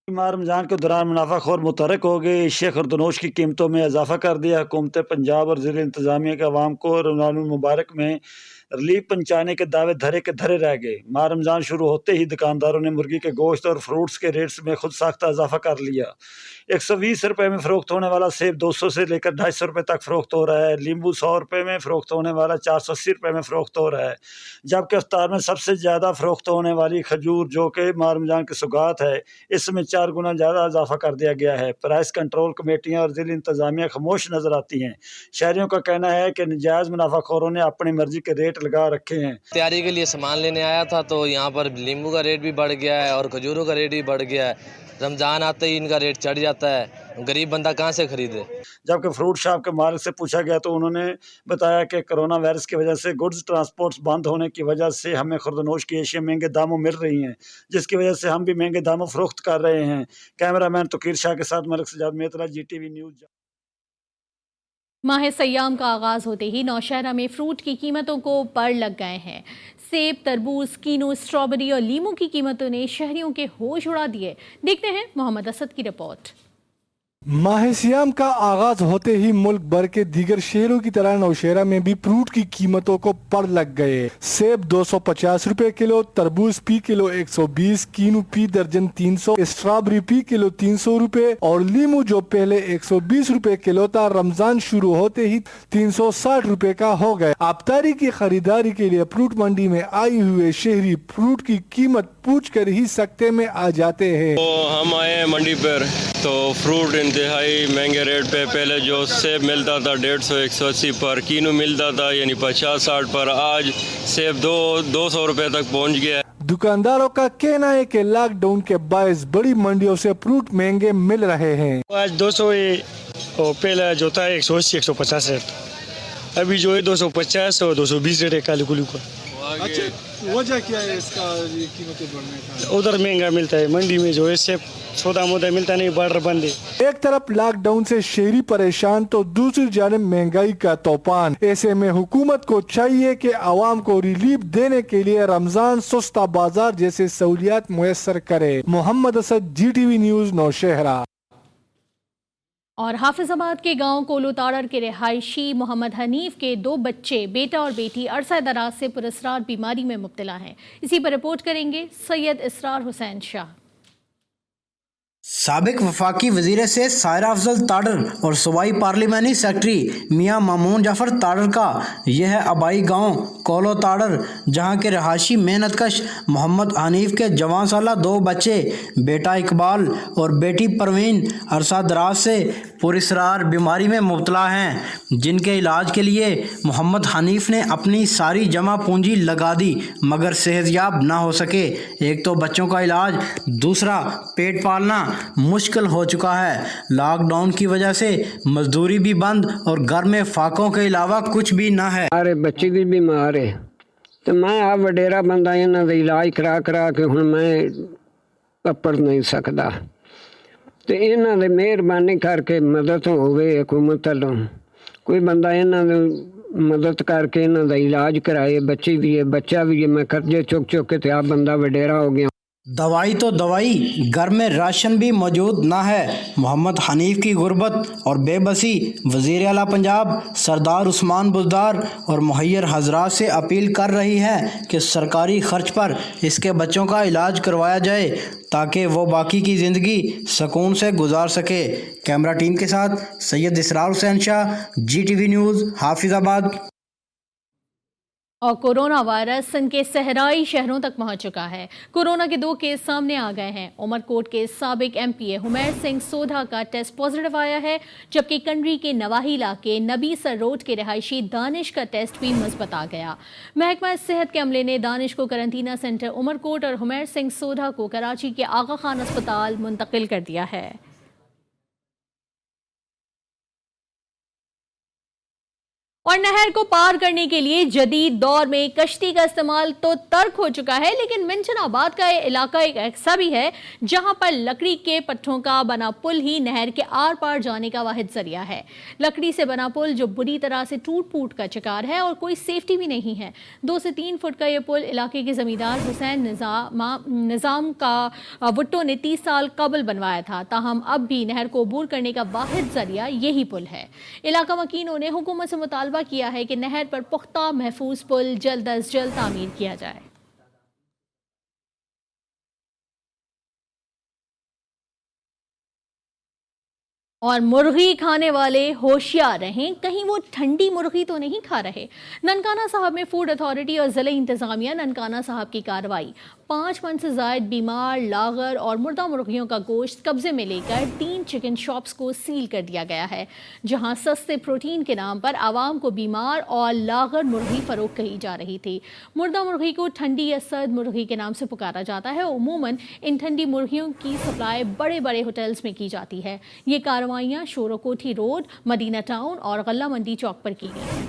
माह रमज़ान के दौरान मुनाफाखोर मुतहरक हो गए। अशिया खुर्दनोश की कीमतों में इजाफा कर दिया। हुकूमत पंजाब और ज़िला इंतज़ामिया के अवाम को रमज़ानुल मुबारक में रिलीफ पहुंचाने के दावे धरे के धरे रह गए। माह रमजान शुरू होते ही दुकानदारों ने मुर्गी के गोश्त और फ्रूट्स के रेट्स में खुद साख्ता इजाफा कर लिया। 120 रुपए में फरोख्त होने वाला सेब 200 से लेकर 250 रुपए तक फरोख्त हो रहा है। नींबू 100 रुपए में फरोख्त होने वाला 480 रुपए में फरोख्त हो रहा है। जबकि इफ्तार में सबसे ज़्यादा फरोख्त होने वाली खजूर, जो कि माह रमजान की सौगात है, इसमें 4 गुना ज़्यादा इजाफा कर दिया गया है। प्राइस कंट्रोल कमेटियाँ और ज़िला इंतज़ामिया खामोश नजर आती हैं। शहरियों का कहना है कि नाजायज़ मुनाफाखोरों ने अपनी मर्जी के रेट लगा रखे हैं। तैयारी के लिए सामान लेने आया था तो यहाँ पर नींबू का रेट भी बढ़ गया है और खजूरों का रेट भी बढ़ गया है। रमज़ान आते ही इनका रेट चढ़ जाता है, गरीब बंदा कहाँ से खरीदे। जबकि फ्रूट शॉप के मालिक से पूछा गया तो उन्होंने बताया कि कोरोना वायरस की वजह से गुड्स ट्रांसपोर्ट्स बंद होने की वजह से हमें खुर्दनोश की एशिया महंगे दामों मिल रही हैं, जिसकी वजह से हम भी महंगे दामों फरोख्त कर रहे हैं। कैमरामैन तकीर शाह के साथ मलिक सजाद मेतरा, GTV न्यूज़। माह सयाम का आगाज होते ही नौशहरा में फ्रूट की कीमतों को पर लग गए हैं। सेब, तरबूज, कीनू, स्ट्रॉबेरी और लीमू की कीमतों ने शहरियों के होश उड़ा दिए। देखते हैं मोहम्मद असद की रिपोर्ट। माह सियाम का आगाज होते ही मुल्क भर के दीगर शहरों की तरह नौशहरा में भी फ्रूट की कीमतों को पर लग गए। सेब 250 रुपए किलो, तरबूज फी किलो 120, कीनू फी दर्जन 300, स्ट्रॉबेरी फी किलो 300 रुपए और लीमू जो पहले 120 रुपए किलो था, रमजान शुरू होते ही 360 रुपए का हो गया। अफ्तारी की खरीदारी के लिए फ्रूट मंडी में आए हुए शहरी फ्रूट की कीमत पूछ कर ही सकते में आ जाते हैं। तो हम आए हैं मंडी पर तो फ्रूट इंतहाई महंगे रेट पे, पहले जो सेब मिलता था 150-180 पर, कीनू मिलता था यानी 50-60 पर, आज सेब 200 रुपए तक पहुंच गया। दुकानदारों का कहना है कि लॉकडाउन के बायस बड़ी मंडियों से फ्रूट महंगे मिल रहे हैं। आज 200 और पहले जो था 180-150 रेट, अभी जो है 250 और 220 रेट है काली कुली का। अच्छा, वजह क्या है इसका कीमतें बढ़ने का? उधर महंगा मिलता है, मंडी में जो है सेब सौदा मोदा मिलता नहीं, बॉर्डर बंद है। एक तरफ लॉकडाउन से शहरी परेशान तो दूसरी जानिब महंगाई का तूफान। ऐसे में हुकूमत को चाहिए कि आवाम को रिलीफ देने के लिए रमजान सस्ता बाजार जैसे सहूलियात मुयस्सर करे। Mohammad Asad, GTV news, Nowshera. और हाफिजाबाद के गांव कोलोताड़र के रिहायशी मोहम्मद हनीफ के 2 बच्चे, बेटा और बेटी, अरसा दराज से पुरस्रार बीमारी में मुब्तला हैं। इसी पर रिपोर्ट करेंगे सैयद इसरार हुसैन शाह। साबिक वफाकी वजीर से सायरा अफजल ताडर और सूबाई पार्लिमानी सेक्रेटरी मियां मामून जाफर ताडर का यह है आबाई गांव कोलो ताडर, जहां के रहायशी मेहनतकश मोहम्मद हनीफ के जवान साला 2 बच्चे, बेटा इकबाल और बेटी परवीन, अरसा दराज से पुरस्रार बीमारी में मुब्तला हैं, जिनके इलाज के लिए मोहम्मद हनीफ ने अपनी सारी जमा पूंजी लगा दी मगर सेहतयाब ना हो सके। एक तो बच्चों का इलाज, दूसरा पेट पालना मुश्किल हो चुका है। लॉकडाउन की वजह से मजदूरी भी बंद और घर में फाकों के अलावा कुछ भी ना है। अरे बच्चे भी बीमार है तो मैं आ वडेरा बंदा इन्हां दा इलाज करा के हुण मैं अपड़ नहीं सकदा ते इन्हां दे मेहरबानी करके मदद होवे हुकूमत वालों, कोई बंदा इन्हां दे मदद करके इन्हां दा इलाज कराए। बच्ची भी है, बच्चा भी है, मैं कर्जे चुक के ते आ बंदा वडेरा हो गया। दवाई तो दवाई, घर में राशन भी मौजूद ना है। मोहम्मद हनीफ की गुर्बत और बेबसी वज़ीर आला पंजाब सरदार उस्मान बुज़दार और मुहैयर हजरात से अपील कर रही है कि सरकारी खर्च पर इसके बच्चों का इलाज करवाया जाए ताकि वो बाकी की ज़िंदगी सुकून से गुजार सके। कैमरा टीम के साथ सैयद इसरार हुसैन शाह, GTV न्यूज़, हाफिजाबाद। और कोरोना वायरस सिंध के सहराई शहरों तक पहुंच चुका है। कोरोना के 2 केस सामने आ गए हैं। उमरकोट के साबिक MPA हुमैर सिंह सोधा का टेस्ट पॉजिटिव आया है, जबकि कंडरी के नवाही इलाके नबी सर रोड के रिहायशी दानिश का टेस्ट भी मुस्बत आ गया। महकमा सेहत के अमले ने दानिश को करंटीना सेंटर उमरकोट और हुमैर सिंह सोधा को कराची के आगा खान अस्पताल मुंतकिल कर दिया है। और नहर को पार करने के लिए जदीद दौर में कश्ती का इस्तेमाल तो तर्क हो चुका है, लेकिन मिंचनाबाद का ये इलाका एक ऐसा भी है जहां पर लकड़ी के पट्टों का बना पुल ही नहर के आर पार जाने का वाहिद जरिया है। लकड़ी से बना पुल जो बुरी तरह से टूट फूट का शिकार है और कोई सेफ्टी भी नहीं है। 2 से 3 फुट का यह पुल इलाके के जमींदार हुसैन निज़ाम का भुट्टो ने 30 साल कबल बनवाया था, ताहम अब भी नहर को अबूर करने का वाहिद जरिया यही पुल है। इलाका मकीनों ने हुकूमत से मुतालबा मुतालबा किया है कि नहर पर पुख्ता महफूज पुल जल्द अज जल्द तामीर किया जाए। और मुर्गी खाने वाले होशियार रहें, कहीं वो ठंडी मुर्गी तो नहीं खा रहे। ननकाना साहब में फूड अथॉरिटी और ज़िला इंतज़ामिया ननकाना साहब की कार्रवाई। 5 मन से ज़ायद बीमार, लागर और मुर्दा मुर्गियों का गोश्त कब्जे में लेकर 3 चिकन शॉप्स को सील कर दिया गया है, जहां सस्ते प्रोटीन के नाम पर आवाम को बीमार और लागर मुर्गी फरोख्त कही जा रही थी। मुर्दा मुर्गी को ठंडी या सर्द मुर्गी के नाम से पुकारा जाता है। उमूमन इन ठंडी मुर्गियों की सप्लाई बड़े बड़े होटल्स में की जाती है। ये कार्रवाइयाँ शोरोकोठी रोड, मदीना टाउन और गल्ला मंडी चौक पर की गई।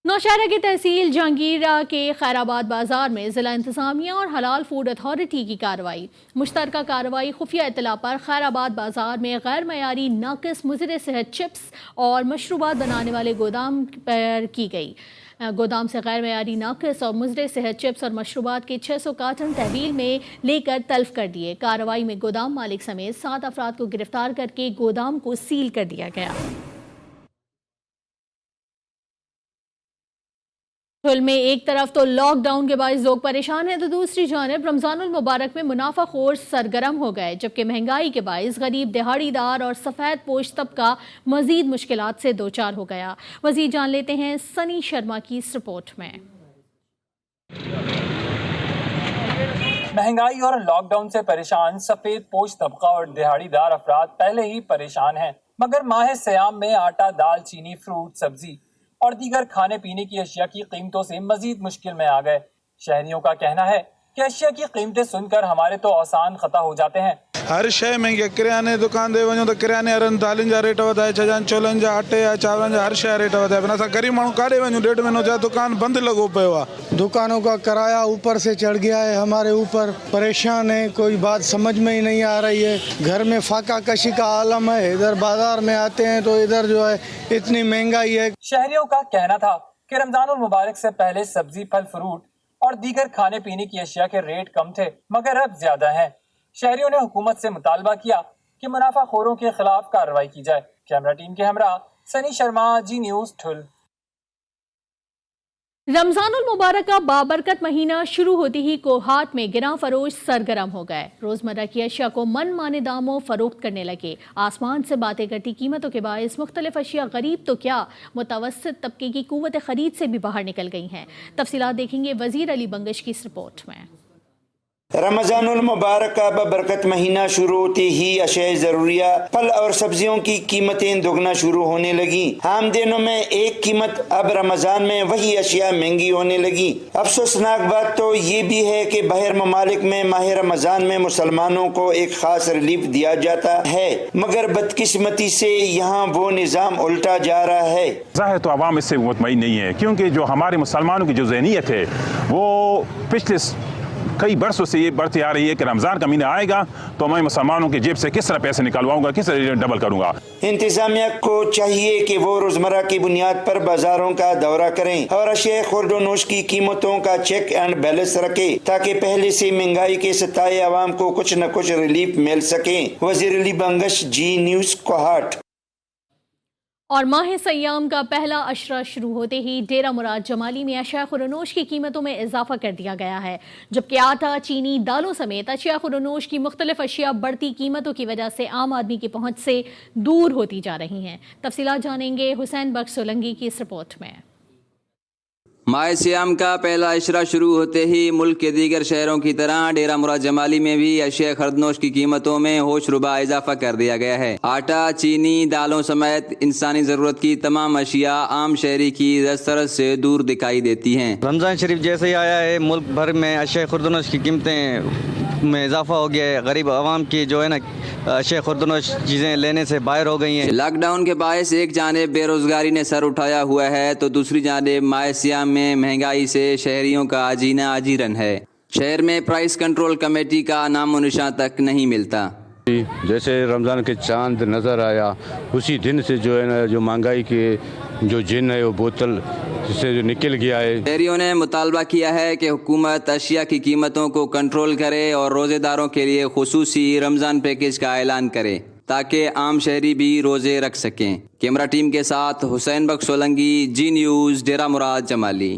नौशहरा की तहसील जहांगीरा के खैराबाद बाजार में ज़िला इंतज़ामिया और हलाल फूड अथॉरिटी की कार्रवाई। मुश्तरका कार्रवाई खुफिया इत्तला पर खैराबाद बाजार में गैर मयारी नाकिस मुज़र सेहत चिप्स और मशरूबात बनाने वाले गोदाम पर की गई। गोदाम से गैर मयारी नाकिस और मुज़र सेहत चिप्स और मशरूबात के 600 कार्टन तहवील में लेकर तल्फ कर दिए। कार्रवाई में गोदाम मालिक समेत 7 अफराद को गिरफ्तार करके गोदाम को सील कर दिया गया। ठुल में एक तरफ तो लॉकडाउन के बाइस लोग परेशान हैं, तो दूसरी जानिब रमज़ानुल मुबारक में मुनाफाखोर सरगर्म हो गए, जबकि महंगाई के बाइस गरीब दिहाड़ीदार और सफ़ेद पोश तबका मज़ीद मुश्किलात से दो चार हो गया। मज़ीद जान लेते हैं सनी शर्मा की इस रिपोर्ट में। महंगाई और लॉकडाउन से परेशान सफेद पोश तबका और दिहाड़ीदार अफराद पहले ही परेशान हैं, मगर माह सियाम में आटा, दाल, चीनी, फ्रूट, सब्जी और दीगर खाने पीने की अशिया की कीमतों से मजीद मुश्किल में आ गए। शहरियों का कहना है कि अशिया की कीमतें सुनकर हमारे तो औसान खता हो जाते हैं। हर शइ महंगी, किराने दुकान दे वञो तो किराने वारनि दालियुनि जा रेट वधाए छॾिया आहिनि, छोलनि जा, अटे जा, चांवरनि जा, हर शइ जा रेट वधाए पिया। असां गरीब माण्हू काॾे वञूं? 1.5 महीनो जा दुकान बंदि लॻो पियो आहे। दुकानों का किराया ऊपर से चढ़ गया है हमारे ऊपर, परेशान है, कोई बात समझ में ही नहीं आ रही है। घर में फाका कशी का आलम है, इधर बाजार में आते हैं तो इधर जो है इतनी महंगाई है। शहरियों का कहना था कि रमजानुल मुबारक से पहले सब्जी, फल, फ्रूट और दीगर खाने पीने की अशिया के रेट कम थे, मगर अब ज्यादा हैं। शहरियों ने हुकूमत से मुतालबा किया कि मुनाफाखोरों के खिलाफ कार्रवाई की जाए। कैमरा टीम के हमरा सनी शर्मा, जी न्यूज़, ठुल। रमजानुल मुबारक का बाबरकत महीना शुरू होते ही कोहाट में गिरां फरोश सरगर्म हो गए। रोजमर्रा की अशिया को मन माने दामों फरोख्त करने लगे। आसमान से बातें करती कीमतों के बायस मुख्तलिफ अशिया गरीब तो क्या मुतवस्सित तबके की कुव्वत खरीद से भी बाहर निकल गई हैं। तफसीलात देखेंगे वजीर अली बंगश की इस रिपोर्ट में। रमजानुल मुबारक का बरकत महीना शुरू होते ही अशय ज़रूरिया, फल और सब्जियों की कीमतें दोगुना शुरू होने लगी। आम दिनों में एक कीमत, अब रमजान में वही अशिया महंगी होने लगी। अफसोसनाक बात तो ये भी है कि बाहर ममालिक में माह रमजान में मुसलमानों को एक खास रिलीफ दिया जाता है, मगर बदकिस्मती से यहाँ वो निज़ाम उल्टा जा रहा है। ज़ाहिर तो आवाम इससे मुतमईन नहीं है, क्योंकि जो हमारे मुसलमानों की जो ज़हनियत है वो पिछले कई बरसों से ये बढ़ती आ रही है कि रमज़ान का महीना आएगा तो मैं मुसलमानों की जेब से किस तरह पैसे निकलवाऊंगा, किस तरह डबल करूंगा। इंतजामिया को चाहिए कि वो रोजमर्रा की बुनियाद पर बाजारों का दौरा करें और अशिया खुर्दोनोश की कीमतों का चेक एंड बैलेंस रखे, ताकि पहले से महंगाई के सताए आवाम को कुछ न कुछ रिलीफ मिल सके। वजीर अली बंगश, जी न्यूज़, कोहाट। और माह सयाम का पहला अशरा शुरू होते ही डेरा मुराद जमाली में अशिया खुरनोश की कीमतों में इजाफा कर दिया गया है, जबकि आटा, चीनी, दालों समेत अशिया खुरनोश की मुख्तलिफ अशिया बढ़ती कीमतों की वजह से आम आदमी की पहुंच से दूर होती जा रही हैं। तफसीलात जानेंगे हुसैन बख्श सोलंगी की इस रिपोर्ट में। माह सियाम का पहला इशरा शुरू होते ही मुल्क के दीगर शहरों की तरह डेरा मुराद जमाली में भी अशिया खरदनोश की कीमतों में होश रुबा इजाफा कर दिया गया है। आटा, चीनी, दालों समेत इंसानी ज़रूरत की तमाम अशिया आम शहरी की दस्तरस से दूर दिखाई देती हैं। रमज़ान शरीफ जैसे ही आया है, मुल्क भर में अशिया खरदनोश की कीमतें में इजाफा हो गया है। गरीब आवाम की जो है ना अशिया खुर्दनोश चीज़ें लेने से बाहर हो गई हैं। लॉकडाउन के बायस एक जानिब बेरोजगारी ने सर उठाया हुआ है, तो दूसरी जानिब माह सियाम में महंगाई से शहरियों का जीना अजीरन है। शहर में प्राइस कंट्रोल कमेटी का नामो निशान तक नहीं मिलता। जैसे रमज़ान के चांद नज़र आया, उसी दिन से जो है ना जो महंगाई के जो जिन है वो बोतल से जो निकल गया है। शहरियों ने मुतालबा किया है कि हुकूमत अशिया की कीमतों को कंट्रोल करे और रोज़ेदारों के लिए खुसूसी रमज़ान पैकेज का ऐलान करे। تاکہ عام شہری بھی روزے رکھ سکیں۔ کیمرہ ٹیم کے ساتھ حسین بخش سولنگی، جی نیوز، ڈیرہ مراد جمالی۔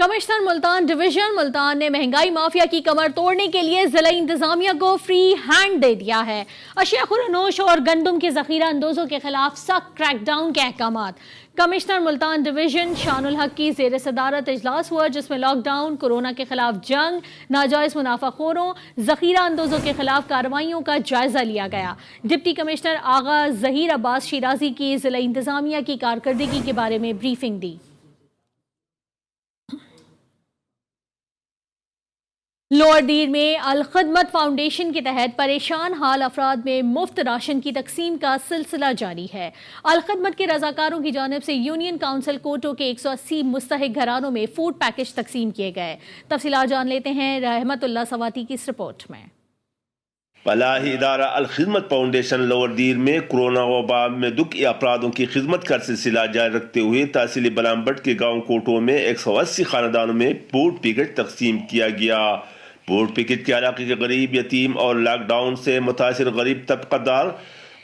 کمشنر ملتان ڈویژن ملتان نے مہنگائی مافیا کی کمر توڑنے کے لیے ضلع انتظامیہ کو فری ہینڈ دے دیا ہے۔ اشیاء خورنوش اور گندم کے ذخیرہ اندوزوں کے خلاف سخت کریک ڈاؤن کے احکامات۔ کمشنر ملتان ڈویژن شان الحق کی زیر صدارت اجلاس ہوا، جس میں لاک ڈاؤن، کورونا کے خلاف جنگ، ناجائز منافع خوروں، ذخیرہ اندوزوں کے خلاف کارروائیوں کا جائزہ لیا گیا۔ ڈپٹی کمشنر آغا ظہیر عباس شیرازی کی ضلع انتظامیہ کی کارکردگی کے بارے میں بریفنگ دی۔ لوئر دیر میں الخدمت فاؤنڈیشن کے تحت پریشان حال افراد میں مفت راشن کی تقسیم کا سلسلہ جاری ہے۔ الخدمت کے رضاکاروں کی جانب سے یونین کونسل کوٹوں کے 180 مستحق گھرانوں میں فوڈ پیکج تقسیم کیے گئے۔ تفصیلات جان لیتے ہیں رحمت اللہ سواتی کی اس رپورٹ میں۔ فلاحی ادارہ الخدمت فاؤنڈیشن لوئر دیر میں کورونا وبا میں دکھی افرادوں کی خدمت کا سلسلہ جاری رکھتے ہوئے تحصیل بلامبٹ کے گاؤں کوٹوں میں 180 خاندانوں میں فوڈ پیکج تقسیم کیا گیا۔ فوڈ پیکج کے علاقے کے غریب، یتیم اور لاک ڈاؤن سے متاثر غریب طبقہ دار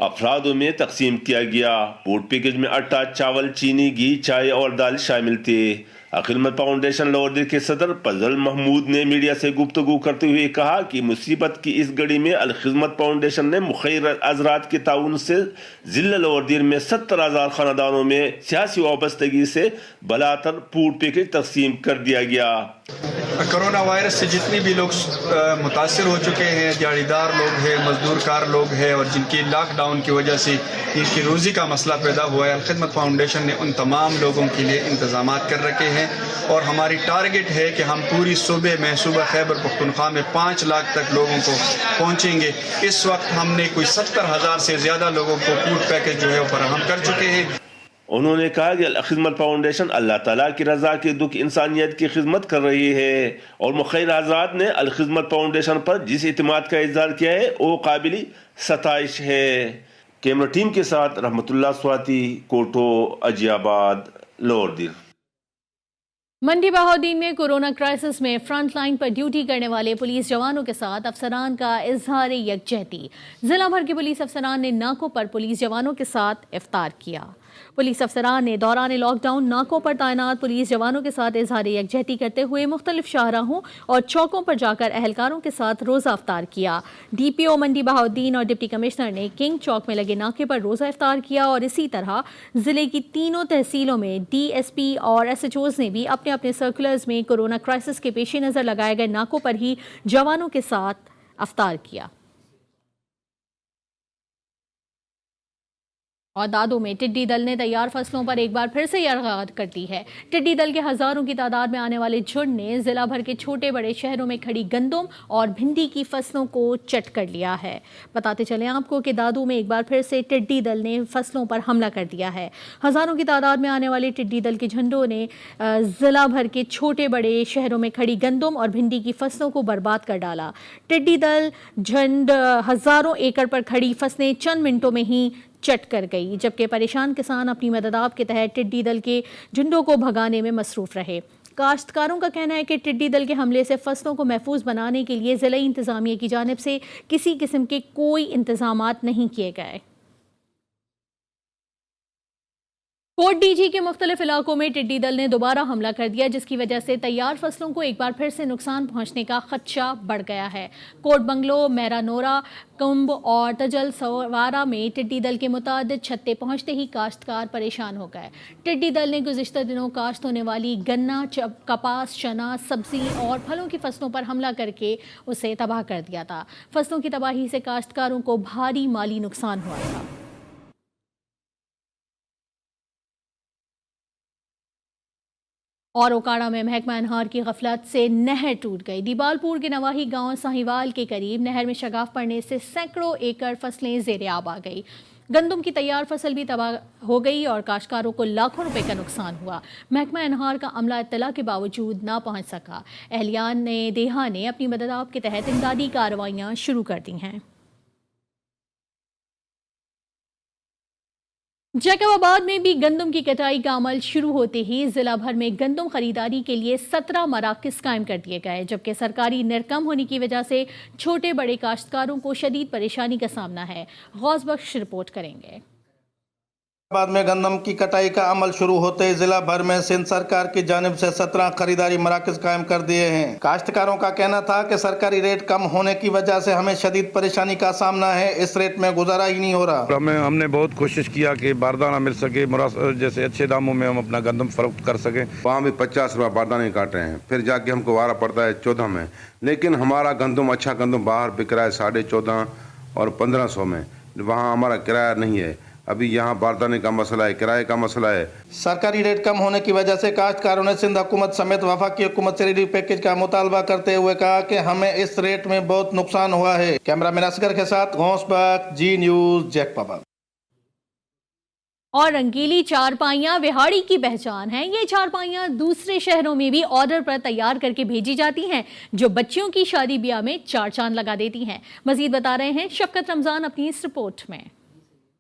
افرادوں میں تقسیم کیا گیا۔ فوڈ پیکج میں آٹا، چاول، چینی، گھی، چائے اور دال شامل تھے۔ الخدمت فاؤنڈیشن لوئر دیر کے صدر فضل محمود نے میڈیا سے گفتگو کرتے ہوئے کہا کہ مصیبت کی اس گھڑی میں الخدمت فاؤنڈیشن نے مخیر حضرات کے تعاون سے ضلع لوئر دیر میں 70,000 خاندانوں میں سیاسی وابستگی سے بلاتر فوڈ پیکج تقسیم کر دیا گیا۔ کرونا وائرس سے جتنی بھی لوگ متاثر ہو چکے ہیں، دیہڑی دار لوگ ہیں، مزدور کار لوگ ہیں، اور جن کی لاک ڈاؤن کی وجہ سے ان کی روزی کا مسئلہ پیدا ہوا ہے، الخدمت فاؤنڈیشن نے ان تمام لوگوں کے لیے انتظامات کر رکھے ہیں، اور ہماری ٹارگٹ ہے کہ ہم پوری صوبے میں، صوبہ خیبر پختونخوا میں 5 لاکھ تک لوگوں کو پہنچیں گے۔ اس وقت ہم نے کوئی 70,000 سے زیادہ لوگوں کو فوڈ پیکج جو ہے وہ فراہم کر چکے ہیں۔ انہوں نے کہا کہ الخدمت فاؤنڈیشن اللہ تعالیٰ کی رضا کے دکھ انسانیت کی خدمت کر رہی ہے، اور مخیر حضرات نے الخدمت فاؤنڈیشن پر جس اعتماد کا اظہار کیا ہے وہ قابل ستائش ہے۔ کیمرہ ٹیم کے ساتھ رحمت اللہ سواتی، کوٹو، اجی آباد، لوئر دیر۔ منڈی بہاؤالدین میں کورونا کرائسس میں فرنٹ لائن پر ڈیوٹی کرنے والے پولیس جوانوں کے ساتھ افسران کا اظہار یکجہتی۔ ضلع بھر کے پولیس افسران نے ناکوں پر پولیس جوانوں کے ساتھ افطار کیا۔ پولیس افسران نے دوران لاک ڈاؤن ناکوں پر تعینات پولیس جوانوں کے ساتھ اظہار یکجہتی کرتے ہوئے مختلف شاہراہوں اور چوکوں پر جا کر اہلکاروں کے ساتھ روزہ افطار کیا۔ ڈی پی او منڈی بہاؤالدین اور ڈپٹی کمشنر نے کنگ چوک میں لگے ناکے پر روزہ افطار کیا، اور اسی طرح ضلع کی تینوں تحصیلوں میں ڈی ایس پی اور ایس ایچ اوز نے بھی اپنے اپنے سرکولرز میں کورونا کرائسس کے پیش نظر لگائے گئے ناکوں پر ہی جوانوں کے ساتھ افطار کیا۔ اور دادو میں ٹڈی دل نے تیار فصلوں پر ایک بار پھر سے یرغمال کر دی ہے۔ ٹڈی دل کے ہزاروں کی تعداد میں آنے والے جھنڈ نے ضلع بھر کے چھوٹے بڑے شہروں میں کھڑی گندم اور بھنڈی کی فصلوں کو چٹ کر لیا ہے۔ بتاتے چلیں آپ کو کہ دادو میں ایک بار پھر سے ٹڈی دل نے فصلوں پر حملہ کر دیا ہے۔ ہزاروں کی تعداد میں آنے والے ٹڈی دل کے جھنڈوں نے ضلع بھر کے چھوٹے بڑے شہروں میں کھڑی گندم اور بھنڈی کی فصلوں کو برباد کر ڈالا۔ ٹڈی دل جھنڈ ہزاروں ایکڑ پر کھڑی فصلیں چند منٹوں میں ہی چٹ کر گئی، جبکہ پریشان کسان اپنی مدد آپ کے تحت ٹڈی دل کے جھنڈوں کو بھگانے میں مصروف رہے۔ کاشتکاروں کا کہنا ہے کہ ٹڈی دل کے حملے سے فصلوں کو محفوظ بنانے کے لیے ضلعی انتظامیہ کی جانب سے کسی قسم کے کوئی انتظامات نہیں کیے گئے۔ کوٹ ڈی جی کے مختلف علاقوں میں ٹڈی دل نے دوبارہ حملہ کر دیا، جس کی وجہ سے تیار فصلوں کو ایک بار پھر سے نقصان پہنچنے کا خدشہ بڑھ گیا ہے۔ کوٹ بنگلو، میرا نورا، کمب اور تجل سوارا میں ٹڈی دل کے متعدد چھتے پہنچتے ہی کاشتکار پریشان ہو گئے۔ ٹڈی دل نے گزشتہ دنوں کاشت ہونے والی گنا، کپاس، چنا، سبزی اور پھلوں کی فصلوں پر حملہ کر کے اسے تباہ کر دیا تھا۔ فصلوں کی تباہی سے کاشتکاروں کو بھاری مالی نقصان ہوا تھا۔ اور اوکاڑا میں محکمہ انہار کی غفلت سے نہر ٹوٹ گئی۔ دیبال پور کے نواحی گاؤں ساہیوال کے قریب نہر میں شگاف پڑنے سے سینکڑوں ایکڑ فصلیں زیر آب آ گئی۔ گندم کی تیار فصل بھی تباہ ہو گئی اور کاشتکاروں کو لاکھوں روپے کا نقصان ہوا۔ محکمہ انہار کا عملہ اطلاع کے باوجود نہ پہنچ سکا۔ اہلیان دیہا نے اپنی مدد آپ کے تحت امدادی کارروائیاں شروع کر دی ہیں۔ जैकबाबाद में भी गंदम की कटाई का अमल शुरू होते ही जिला भर में गंदम खरीदारी के लिए 17 मराकज़ कायम कर दिए गए, जबकि सरकारी निर कम होने की वजह से छोटे बड़े काश्तकारों को शदीद परेशानी का सामना है। गौस बख्श रिपोर्ट करेंगे। बाद में गंदम की कटाई का अमल शुरू होते ही जिला भर में सिंध सरकार की जानिब से 17 खरीदारी मराकज़ कायम कर दिए हैं। काश्तकारों का कहना था कि सरकारी रेट कम होने की वजह से हमें शदीद परेशानी का सामना है, इस रेट में गुजारा ही नहीं हो रहा। हमने बहुत कोशिश किया कि बारदाना मिल सके, जैसे अच्छे दामों में हम अपना गंदम फरोख्त कर सके। वहाँ भी 50 रुपये बारदाने काट रहे हैं, फिर जाके हमको वारा पड़ता है 14 में, लेकिन हमारा गंदम अच्छा गंदम बाहर बिक रहा है 1450 और 1500 में। वहाँ हमारा किराया नहीं है, अभी यहाँ बारदाने का मसला है, किराए का मसला है। सरकारी रेट कम होने की वजह से काश्तकारों ने सिंध हुकूमत समेत वफाकी हुकूमत से रिलीफ पैकेज का मुतालबा करते हुए कहा कि हमें इस रेट में बहुत नुकसान हुआ है। कैमरामैन असगर के साथ गौस बख्श, जी न्यूज़, जैकबाबाद। और रंगीली चारपाइयाँ विहाड़ी की पहचान हैं। ये चारपाइयाँ दूसरे शहरों में भी ऑर्डर पर तैयार करके भेजी जाती हैं, जो बच्चियों की शादी ब्याह में चार चांद लगा देती हैं। मजीद बता रहे हैं शफकत रमजान अपनी इस रिपोर्ट में।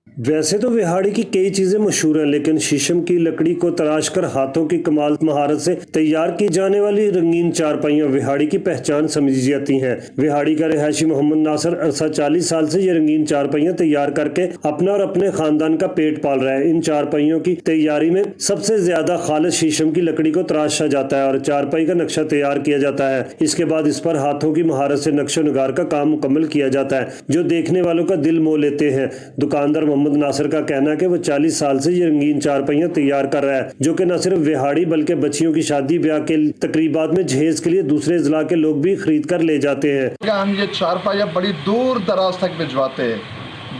वैसे तो विहाड़ी की कई चीजें मशहूर हैं, लेकिन शीशम की लकड़ी को तराश कर हाथों की कमाल महारत से तैयार की जाने वाली रंगीन चारपाइयाँ विहाड़ी की पहचान समझी जाती हैं। विहाड़ी का रिहायशी मोहम्मद नासर अरसा 40 साल से ये रंगीन चारपाइयाँ तैयार करके अपना और अपने खानदान का पेट पाल रहा है। इन चारपाइयों की तैयारी में सबसे ज्यादा खालिस शीशम की लकड़ी को तराशा जाता है और चारपाई का नक्शा तैयार किया जाता है। इसके बाद इस पर हाथों की महारत से नक्शो नगार का काम मुकम्मल किया जाता है, जो देखने वालों का दिल मोह लेते हैं। दुकानदार मोहम्मद नासिर का कहना है कि वो 40 साल से ये रंगीन चारपाइयाँ तैयार कर रहा है, जो कि न सिर्फ विहाड़ी बल्कि बच्चियों की शादी ब्याह के तकरीबात में जहेज के लिए दूसरे जिला के लोग भी खरीद कर ले जाते हैं। हम ये चारपाइयाँ बड़ी दूर दराज तक भिजवाते हैं।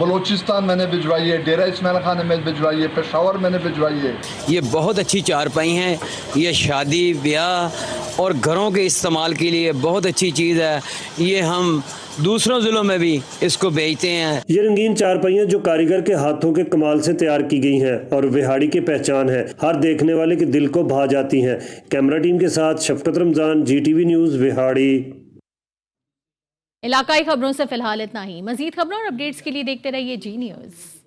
बलूचिस्तान मैंने भिजवाई है, डेरा इस्माइल खान में भिजवाई है, पेशावर मैंने भिजवाई है। ये बहुत अच्छी चारपाई हैं, ये शादी ब्याह और घरों के इस्तेमाल के लिए बहुत अच्छी चीज़ है। ये हम दूसरों जिलों में भी इसको बेचते हैं। ये रंगीन चारपाइयाँ जो कारीगर के हाथों के कमाल से तैयार की गई हैं और विहाड़ी की पहचान है, हर देखने वाले के दिल को भा जाती हैं। कैमरा टीम के साथ शफकत रमजान, GTV न्यूज़, विहाड़ी। इलाकाई खबरों से फिलहाल इतना ही। मजीद खबरों और अपडेट्स के लिए देखते रहिए जी न्यूज़।